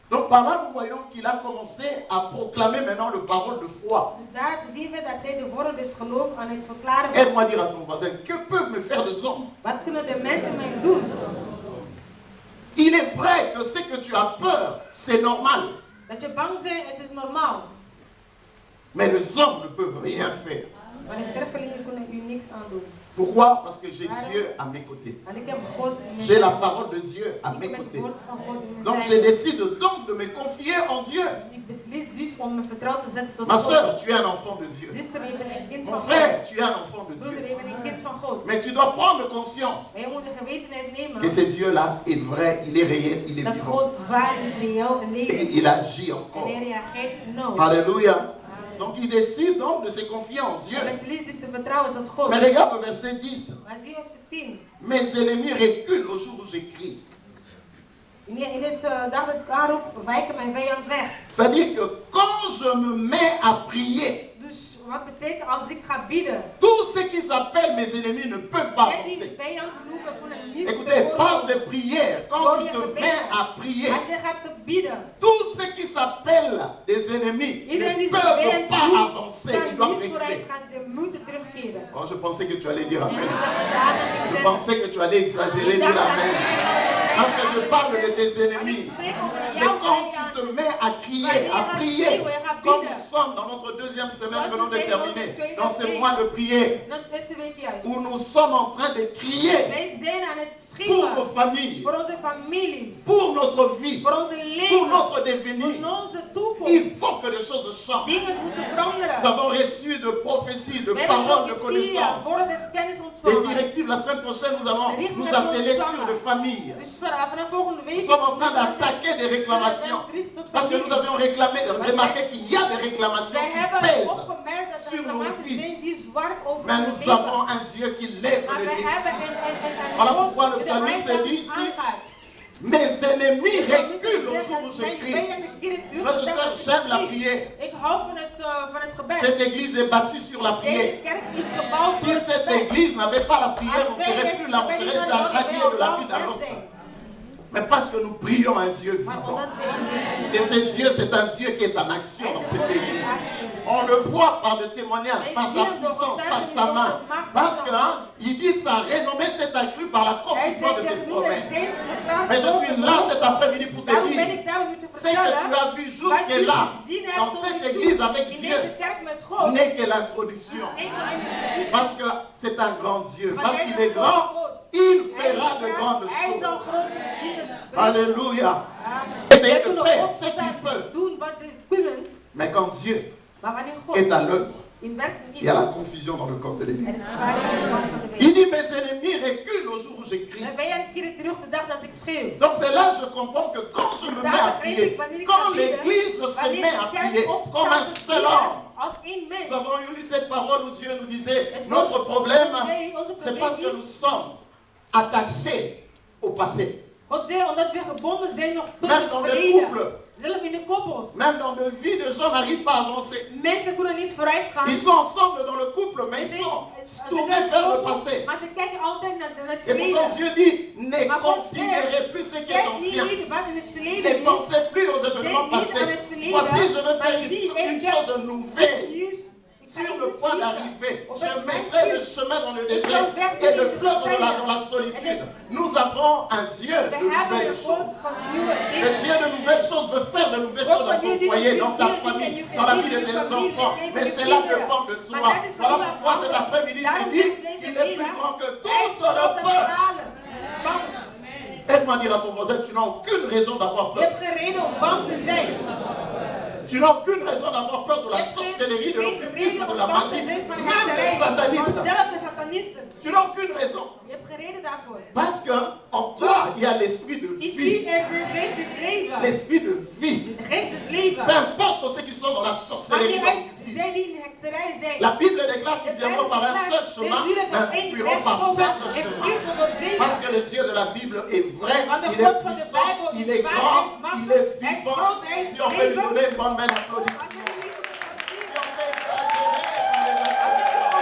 Donc par là, nous voyons qu'il a commencé à proclamer maintenant le parole de foi. Dus daar zien we dat hij de woorden des geloof aan het verklaren was. Aide-moi à dire à ton voisin, que peuvent me faire des hommes? Wat kunnen de mensen mij doen? Il est vrai que ce que tu as peur, c'est normal. Dat je bang bent, het is normaal. Mais les hommes ne peuvent rien faire. Maar de stervelingen kunnen u niks aandoen. Pourquoi? Parce que j'ai Dieu à mes côtés. Want ik heb God in mijn J'ai la parole de Dieu à mes Ik heb het côtés. woord van God in mijn Donc je zijde. décide donc de me confier en Dieu. Ik beslis dus om mijn vertrouwen te zetten tot Ma God. soeur, tu es un enfant de Dieu. Zuster, je bent een kind Mon van frère, God. tu es un enfant de Broeder, Dieu. je bent een kind van God. Mais tu dois prendre conscience Maar je moet de gewetenheid nemen que ce Dieu-là est vrai, il est réel, il est dat vivant. God waar is, reëel en Et levend. il agit En encore. hij reageert nooit. Alléluia. Donc il décide donc de se confier en Dieu. Hij beslist dus te vertrouwen tot God. Mais regarde le verset 10. Maar zie op 10. Mes ennemis reculent au jour où j'écris. In het dag dat ik aanroep, wijken mijn vijand weg. C'est-à-dire que quand je me mets à prier, Dus wat betekent als ik ga bidden? tout ce qui s'appelle mes ennemis ne peuvent pas En die avancer. vijand noemen kunnen niet niet Écoutez, te par des prières, quand Door tu je te gebed. mets à prier, Als je gaat te bidden. tout ce qui s'appelle des ennemis Iedereen ne die zijn peuvent vijand pas doet, avancer, ils kan doivent niet reculer. vooruit gaan. Ze moeten terugkeren. Oh, je pensais que tu allais dire En Amen. ik dacht, ja, dat ik Je zeg, pensais que tu allais exagérer, dire Amen. Parce que je parle de tes ennemis. spreek over Mais jouw quand tu vijand. te mets à crier, à prier, comme nous sommes dans notre deuxième semaine que nous venons de terminer, dans ce mois de prière, Dat is de eerste week juist. où nous sommes en train de crier Wij zijn aan het pour nos schreeuwen familles, voor onze families, pour notre vie, voor onze pour leven, notre voor devenir. onze Il toekomst. faut que les choses changent. Dingen moeten Nous veranderen. avons reçu de prophéties, de We hebben paroles, de profetieën, connaissances, woorden des kennis des ontvangen. directives. La semaine prochaine, nous allons nous atteler sur les familles. Dus vanaf volgende week Nous sommes en train d'attaquer des réclamations. Parce que nous avions remarqué qu'il y a des réclamations Wij qui hebben pèsent. opgemerkt dat er sur nos reclamaties vies. zijn die zwart over Mais ons nous leven. avons un Dieu qui lève Maar le wij hebben défi. een Voilà God pourquoi le die de psalmiste heiland dit ici, aangaat. mes ennemis Dus reculent au zegt jour où dat mijn j'écris. vijanden keren terug Frères et op sœurs, dat j'aime la ik prière. Ik hou van het gebed. Cette église est battue sur la prière. Deze kerk is gebouwd Si voor het cette gebed. église n'avait pas la prière, on Als ne wij serait het plus là, on gebed serait niet déjà hadden, radié de la vie wij d'annonce. zijn. Mais parce que nous prions un Dieu Maar vivant. omdat we Et ce Dieu, c'est un Dieu qui est en action dans cette église. On le voit par des témoignages, par sa puissance, par sa main. Parce qu'il dit sa renommée s'est accrue par l'accomplissement de ses promesses. Mais je suis là cet après-midi pour te Daarom ben dire, ik daar om u te ce que tu vertellen. as vu jusque-là, dans cette église avec in Dieu, deze kerk met God. n'est que l'introduction. Parce que c'est un grand Dieu. Parce qu'il est grand, il fera de grandes Hij zal choses. grote dingen doen. Alléluia. Amen. C'est Zij de kunnen faire God ce qu'il peut. doen wat ze kunnen. Mais quand Dieu Maar wanneer God est à l'œuvre, in werking il is, y a la confusion dans le corps de er l'église. is verwarring in de land van de Il wereld. dit, mes ennemis reculent au jour où j'écris. Mijn vijand keren terug de dag dat ik schreeuw. Donc c'est là que je comprends que quand je me mets à prier, quand l'église se met à prier comme un seul homme, Als één mens. nous avons eu cette parole où Dieu nous disait, notre problème, c'est parce que nous sommes attachés au passé. God zei, omdat we gebonden zijn nog tot Même het dans le verleden. couple, Zelf in de koppels. même dans de vie, les gens n'arrivent pas à avancer. Mensen kunnen niet vooruit gaan. Ils sont ensemble dans le couple, mais ils sont tournés vers le passé. Maar ze kijken altijd naar het Et pourtant verleden. Dieu dit, ne considérez plus ce qui est Kijk ancien. niet wat in het verleden Ne is. pensez plus aux événements passés. Voici, je vais faire une chose nouvelle. Sur le point d'arriver, je mettrai le chemin dans le désert et le fleuve dans la solitude. Nous avons un Dieu de We hebben nouvelles een choses. God van nieuwe Le dingen. Dieu de nouvelles choses veut faire de nouvelles choses dans ton foyer, dans ta famille, dans la vie de tes enfants. Mais cela dépend de toi. Voilà pourquoi cet après-midi, il dit qu'il est plus grand que tout le peuple. Aide-moi à dire à ton voisin, tu n'as aucune raison d'avoir Je peur. hebt geen reden om bang te zijn. Tu n'as aucune raison d'avoir peur de la sorcellerie, de l'occultisme, de la magie, même des satanistes. Zelf de satanisten. Tu n'as aucune raison. Je hebt geen reden daarvoor. Parce qu'en toi, il y a l'esprit de In vie. wie er is een geest des levens. L'esprit de vie. De geest des levens. Peu importe ceux qui sont dans la sorcellerie. Maakt niet uit, zij die in de hekserij zijn. La Bible déclare qu'ils viendront par un seul chemin, mais ils fuiront par sept chemins. Parce que le Dieu de la Bible est vrai, il est puissant, il est grand, il est vivant. Si on peut lui donner une bonne main d'applaudissement. Si on peut exagérer par les applaudissements,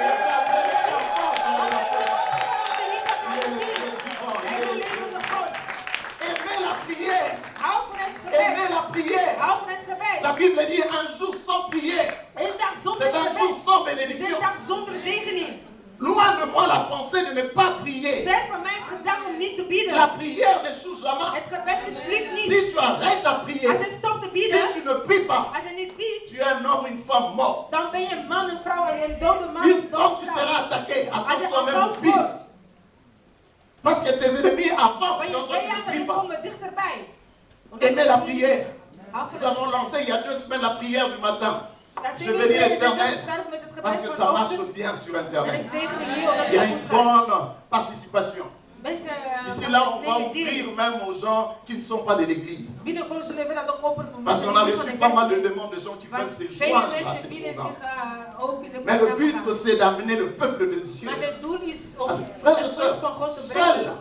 exagérer encore par les applaudissements. Il est vivant, il est vivant. Aimez la prière. Hou van het Aimez gebed. la prière. Hou van het gebed. La Bible dit un jour sans prière, Een dag zonder c'est un jour gebed. sans Het is bénédiction. een dag zonder zegening. Loin de moi la pensée de ne pas prier. Ver van mij het gedacht om niet te bidden. La prière n'échoue jamais. Het gebed mislukt niet. Si tu arrêtes à prier, Als je stopt te bidden, si tu ne pries pas, als je niet bidt, tu es un homme ou une femme mort. dan ben je een man, een vrouw en een dode man. Quand tu seras attaqué, Als je attends toi-même afvalt au pire. wordt, Parce que tes ennemis avancent ben je quand toi tu ne vijanden pries die pas. komen dichterbij. Aimez la prière. Hou Nous van het avons lancé il y a 2 semaines la prière du matin. Dat Je dingen bénis zijn l'Éternel gestart met het gebed parce que van ça de marche ochtend. bien sur En Internet. ik zegen de Heer omdat Il y a het une goed gaat. bonne participation. Mensen, Ici, là, on va nemen ouvrir deel. même aux gens qui ne sont pas de l'église. Binnenkort zullen we dat ook open voor Parce mensen qu'on a die reçu van de pas kerk mal de zijn. demandes de gens qui Want veulent se vele joindre à mensen ces bieden programmes. zich ook in de Mais le programma. but, c'est d'amener le peuple de Dieu. Maar het doel is om Parce que, het frères et volk van God sœurs, te seul, brengen.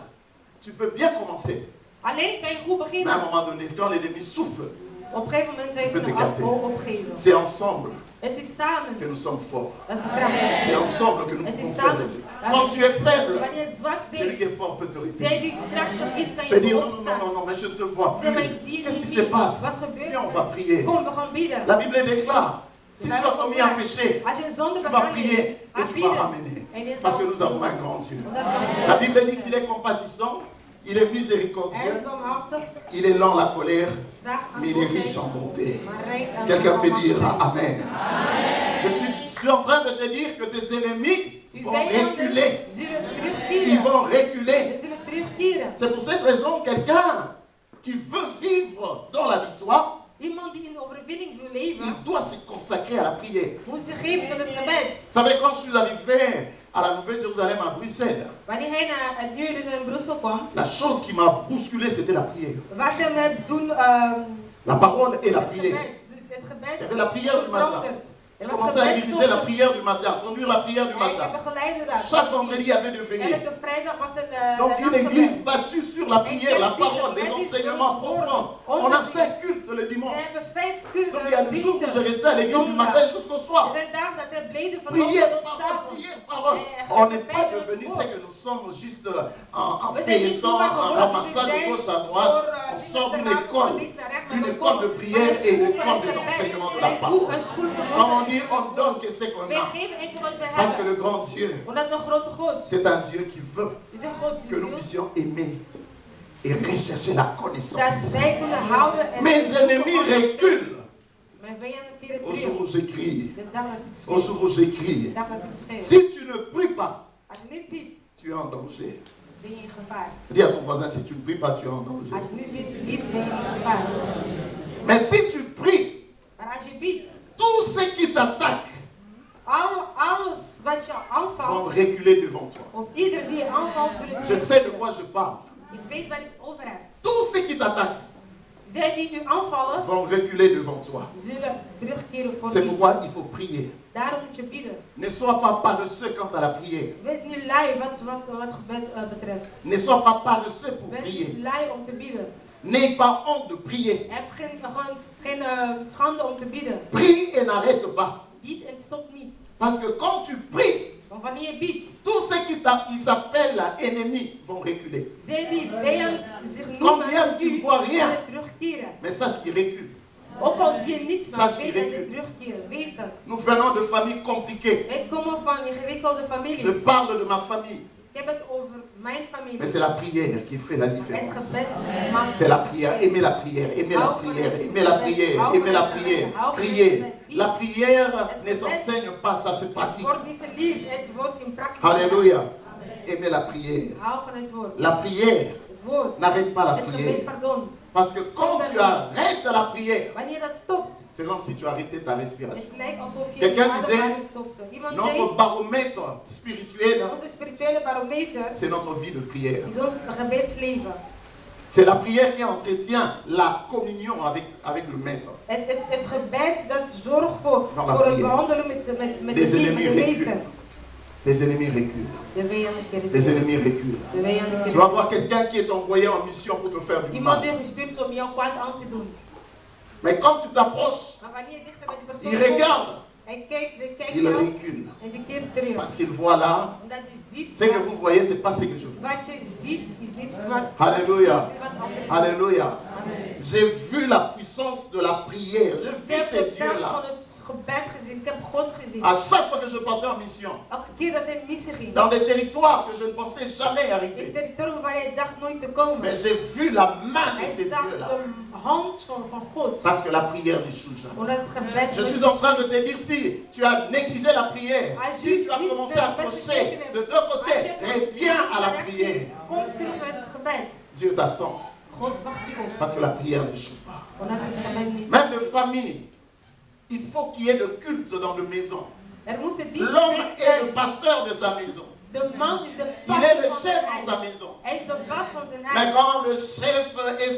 tu peux bien commencer. Alleen kan je goed Mais à un beginnen. moment donné, quand l'ennemi souffle, Op een gegeven moment zijn peux we te capter. opgeven. c'est ensemble Het is samen que nous sommes forts. dat we krachtig C'est zijn. ensemble que nous Het is pouvons faire samen des éclats. Quand tu es faible, Wanneer je zwak celui bent, qui est fort peut te zij retirer. die krachtig is, kan Peut je dire erop non, staan. non, non, non, mais je ne te vois Zeg maar, plus. ik zie je Qu'est-ce qui niet. se passe? Wat gebeurt Viens, on er? va prier. Kom, we gaan bidden. La Bible déclare, si tu as commis un péché, Als je een zonde tu vas begaan prier hebt, et ga tu vas bidden. ramener. En je Parce que zal nous avons un grand Dieu. Omdat we- La Bible dit qu'il est compatissant, il est Hij is miséricordieux, barmhartig, il est lent à la colère, graag aan mais il est boosheid, riche en bonté. maar rijk aan Quelqu'un peut dire barmhartigheid. Amen. Je suis en train de te dire que tes ennemis Uw vont vijanden reculer. zullen Ils terugkeren. vont reculer. Ze zullen terugkeren. C'est pour cette raison quelqu'un qui veut vivre dans la victoire, Iemand die in de overwinning wil il leven, doit se consacrer à la prière. moet zich geven tot het gebed. Vous savez, quand je suis arrivé à la Nouvelle-Jérusalem à Bruxelles, Wanneer hij naar het Jeruzalem in Brussel kwam, la chose qui m'a bousculé, c'était la prière. wat hem heeft doen, La parole et la het prière. gebed. Dus het gebed Il y avait la prière du matin. veranderd. Je Er was commençais à gebed diriger la zonder- prière du matin, à conduire la prière du En ik matin. begeleidde dat. Chaque vendredi, il y avait de veillées. Elke vrijdag was het Donc de une nachtgebed. église battue sur la prière, la parole, les enseignements profonds. On a 5 cultes le Ze dimanche. hebben 5 uur Donc il y a le jour où je restais à l'église du matin jusqu'au Er soir. zijn dagen dat hij bleef van Prière, ochtend tot parole, avond. prière, parole. On n'est pas devenu ce que nous sommes juste en feuilletant, en ramassant de gauche à droite. On sort d'une école de prière et une école des enseignements de la parole. Comme on dit, on donne que ce qu'on Wij a. geven enkel wat we Parce que hebben. le grand Dieu, Omdat we een grote God. c'est un Dieu qui veut Het is een God que die nous wil puissions aimer et rechercher la connaissance. dat wij kunnen houden en Mes ennemis reculent mijn vijanden keren au jour où terug. j'écris. De dag dat ik Au schreef. jour où j'écris. De dag dat ik schreef. Si tu ne pries pas, Als je niet bidt, tu es en danger. ben je in gevaar. Dis à ton voisin, si tu ne pries pas, tu es en danger. Als je niet bidt, ben je in gevaar. Mais si tu pries, Maar als je bidt, tous ceux qui t'attaquent alles wat je vont aanvalt, reculer devant toi. op ieder die je aanvalt, zullen Je sais de quoi je parle. Ik weet waar ik het over heb. Tous ceux qui t'attaquent Zij die u aanvallen, vont reculer devant toi. zullen terugkeren voor C'est u. pourquoi il faut prier. Daarom moet je bidden. Ne sois pas paresseux quant à la prière. Wees niet lui wat gebed betreft. Ne sois pas paresseux pour Wees prier. niet lui om te bidden. N'aie pas honte de prier. Heb geen schande om te bidden. Prie et n'arrête pas. Bid en stop niet. Parce que quand tu pries, Want wanneer je bidt, tous ceux qui s'appellent ennemis vont reculer. zij die vijand zich Combien noemen tu u, vois rien? zullen terugkeren. Mais sache qu'ils reculent. Ook al zie je niets, maar Sache weet qu'il dat ze recule. terugkeren. Weet dat. Nous venons de familles compliquées. Wij komen van ingewikkelde Je families. parle de ma famille. Ik heb het over mijn familie. Mais c'est la prière qui fait la Het différence. gebed maakt C'est la het prière. verschil. Aimez la prière. Aimez la prière. Aimez la prière. Aimez la prière. Priez. La prière ne s'enseigne pas, ça se Het pratique. wordt niet geleerd, het wordt in praktijk. Alléluia. Aimez la prière. Hou van het woord. La prière, Het woord. n'arrête pas la Het gebed, prière. pardon. Parce que quand tu arrêtes la prière, Wanneer dat stopt, c'est comme si tu arrêtais ta respiration. het lijkt alsof je Quelqu'un je disait, ademhaling stopte. Iemand Notre zei, baromètre spirituel, onze spirituele barometer c'est notre vie de prière. is ons gebedsleven. C'est la prière qui entretient la communion avec le Maître. Het gebed dat zorgt voor Dans la het prière. behandelen met Les de ennemis meester. reculent. Les ennemis reculent. De vijanden keren Les terug. ennemis reculent. De vijanden Tu keren vas voir quelqu'un qui est envoyé en mission pour te faire du Iemand mal. die gestuurd is om jou kwaad aan te doen. Mais quand tu t'approches, Maar wanneer je dichter bij die persoon il komt, regarde, hij kijkt, ze kijkt il jou recule. en die keert terug. Parce qu'il voit là, Omdat hij ziet, ce que vous voyez, c'est pas ce que je vois. wat je ziet is niet wat Alléluia. is niet wat anders is. Alléluia. Amen. J'ai vu la puissance de la prière. J'ai Ik vu heb ces de kracht van dieux-là. het gebed gezien. Ik heb God gezien. À chaque fois que je partais en mission, Elke keer dat hij in missie ging. dans des territoires que je ne pensais jamais In arriver. territorium waar hij dacht nooit te komen. Mais j'ai vu la main de Hij ces zag dieux-là. de hand van God. Parce que la prière n'échoue jamais. Omdat het gebed Je suis en train de te dire, si tu as négligé la prière, si tu as commencé à clocher de deux côtés, reviens à la prière. Kom terug naar het gebed. Dieu t'attend. God wacht je op. Parce que la prière n'échoue pas. Omdat het gebed niet. Même de famille, il faut qu'il y ait de culte dans de maison. Er moet een dienst L'homme zijn est le thuis. pasteur de sa maison. De man is de Il pas est le van chef zijn dans sa huis. maison. Hij is de baas van zijn Mais huis. quand le chef est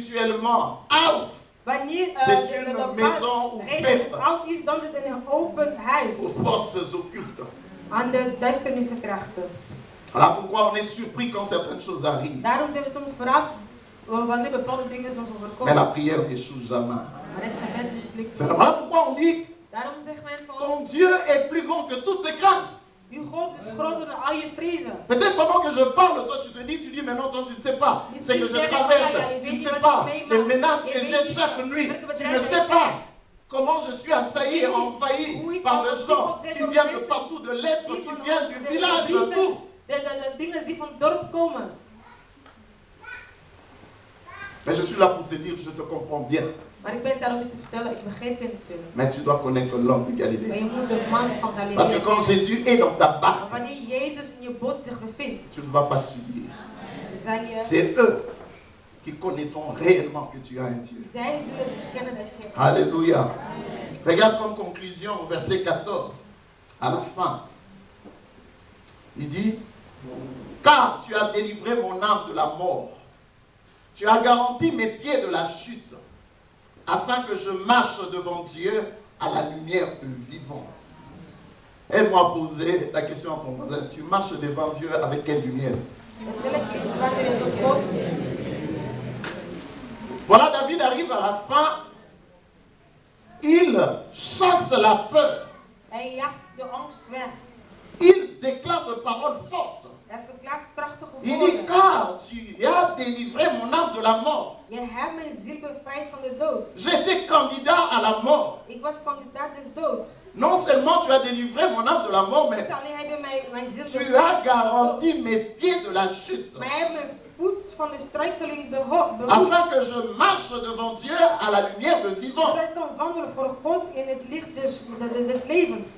spirituellement out, Wanneer C'est de une baas maison ouverte. oud is, dan is het een open huis. aux forces occultes. Aan de duisternis krachten. Voilà pourquoi on est surpris quand certaines choses arrivent. Daarom zijn we soms verrast wanneer bepaalde dingen soms Mais overkomen. la prière n'échoue jamais. Maar het gebed mislukt. C'est voilà pourquoi on dit Daarom zegt men van, ton Dieu est plus grand que toutes tes craintes. uw God God is groter dan al je vrezen. Peut-être pendant que je parle, toi tu te dis, mais non, toi tu ne sais pas. C'est que je traverse, tu ne sais pas. Les menaces que j'ai chaque nuit, tu ne sais pas. Comment je suis assailli et envahi par des gens qui viennent de partout, de lettres qui viennent du village, de tout. De dingen die van het dorp komen. Mais je suis là pour te dire, je te comprends bien. Maar ik ben daar om je te vertellen, ik begrijp je natuurlijk. Mais tu dois connaître l'homme de Maar Galilée. je moet de man van Galilea. Parce que quand Jésus est dans ta Maar barque, wanneer Jezus in je boot zich bevindt, tu ne vas pas subir. zijn je, C'est eux qui connaîtront réellement que tu as un Dieu. zij zullen dus kennen dat je. Alléluia. Regarde comme conclusion au verset 14, à la fin. Il dit, car tu as délivré mon âme de la mort. Tu as garanti mes pieds de la chute, afin que je marche devant Dieu à la lumière du vivant. Aide-moi à poser la question à ton voisin. Tu marches devant Dieu avec quelle lumière? Voilà, David arrive à la fin. Il chasse la peur. Hij jaagt de angst weg. Il déclare de paroles fortes. Hij verklaart prachtige Il dit, woorden. car tu as délivré mon âme de la mort. Je hebt mijn ziel bevrijd van de dood. J'étais candidat à la mort. Ik was kandidaat des dood. Non seulement tu as délivré mon âme de la mort, mais Niet alleen heb je mijn ziel tu bevrijd as van de garanti dood, mes pieds de la chute. maar je hebt mijn voet van de struikeling behoed. Afin que je marche devant Dieu à la lumière du vivant. Zodat ik kan wandelen voor God in het licht des levens.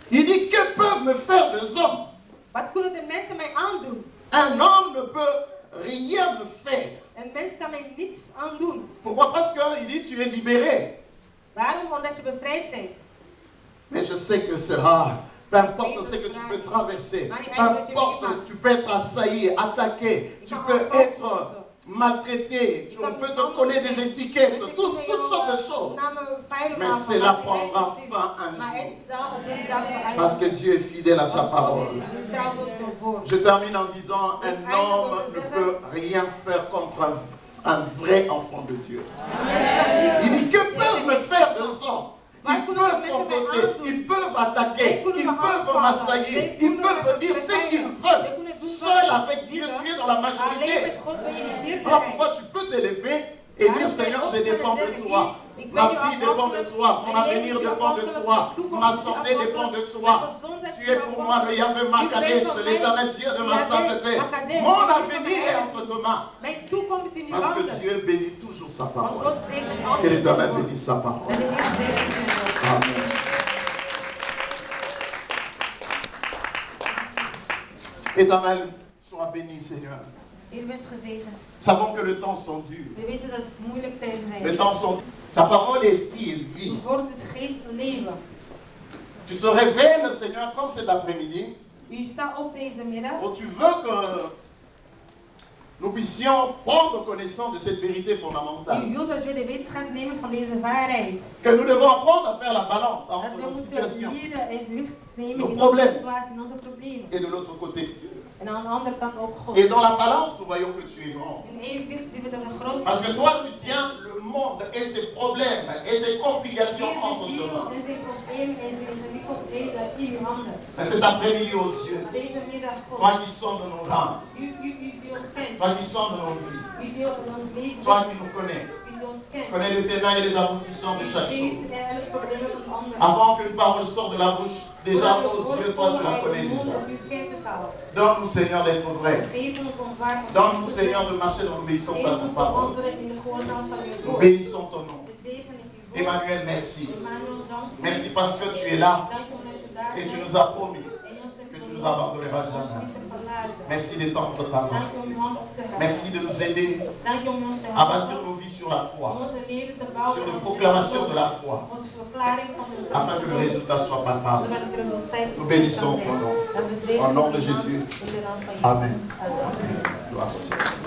Il dit, que peuvent me faire les hommes? Wat kunnen de mensen mij aandoen? Un homme ne peut rien me faire. Een mens kan mij niets aandoen. Pourquoi? Parce qu'il dit, tu es libéré. Waarom? Omdat je bevrijd bent. Mais je sais que c'est rare. Peu importe ce que tu peux traverser, peu importe, tu peux être assailli, attaqué, tu peux être maltraité, on peut te coller des étiquettes, toutes sortes de choses. Mais cela prendra fin un jour. Parce que Dieu est fidèle à sa parole. Je termine en disant, un homme ne peut rien faire contre un vrai enfant de Dieu. Il dit, que peuvent me faire des hommes? Ils peuvent comploter, ils peuvent attaquer, ils peuvent m'assaillir, ils peuvent dire ce qu'ils veulent. Seul avec Dieu, tu es dans la majorité. Alors pourquoi tu peux te lever et dire, Seigneur, je dépends de toi. Ma fille dépend de toi, mon avenir dépend de toi, ma santé dépend de toi. Tu es pour moi le Yahvé Makadesh, l'éternel Dieu de ma sainteté. Mon avenir est entre tes mains. Parce que Dieu bénit toujours sa parole. Que l'éternel bénisse sa parole. Amen. Éternel, sois béni, Seigneur. Heer, wees gezegend. Nous savons que le temps sont durs. We weten dat het moeilijke tijden zijn. Le temps sont durs. Ta parole est esprit et vie. Het woord is geest en leven. Tu te révèles, Seigneur, comme cet après-midi, U staat op deze middag. où tu veux que nous puissions prendre connaissance de cette vérité fondamentale. U wilt dat we de wetenschap nemen van deze waarheid. Que nous devons apprendre à faire la balance Dat entre we nos moeten situations leren en lucht nemen Nos in problèmes. onze situatie, in onze problemen. et de l'autre côté Dieu. En aan de andere kant ook God. Et dans la balance, nous voyons que tu es grand. In evenwicht zien we dat we groot Parce que toi, tu tiens le monde et ses problèmes et ses complications entre tes mains. en zijn problemen en zijn ingewikkeld in uw handen. Mais cet après-midi, oh Dieu, Deze middag God. toi qui sondes nos rames, U die ons kent. toi qui sondes nos vies, U deelt in ons leven. toi qui nous connais, U die ons kent. connais les tenants et les aboutissants de chaque chose. Weet elk probleem van de ander. Avant qu'une parole sorte de la bouche, déjà, oh Dieu, toi tu la connais déjà. U kent het al. Donne-nous, Seigneur, d'être vrai. Geef ons om waar te Donne-nous, Seigneur, de marcher dans l'obéissance Geef à ons ta te parole. wandelen in de gehoorzaam van uw Nous woord. bénissons ton nom. We zegenen uw woord. Emmanuel, merci. Emmanuel, dank u. Merci parce que tu es là Dank u omdat u daar et tu bent. nous as promis En ons hebt que tu nous beloofd abandonneras ons jamais. niet te verlaten. Merci d'étendre ta main. Dank u om uw hand op te houden. Merci de nous aider Dank u om ons te à bâtir helpen. nos vies sur la Om foi, onze leven te bouwen. sur op la onze proclamation de la geloof. foi, Onze verklaring van de afin que le résultat soit palpable. Zodat het resultaat Nous bénissons ton nom. Dat we zegenen Au nom de uw naam Jésus. in de naam van Amen. Jezus. Amen. Gloire au Seigneur.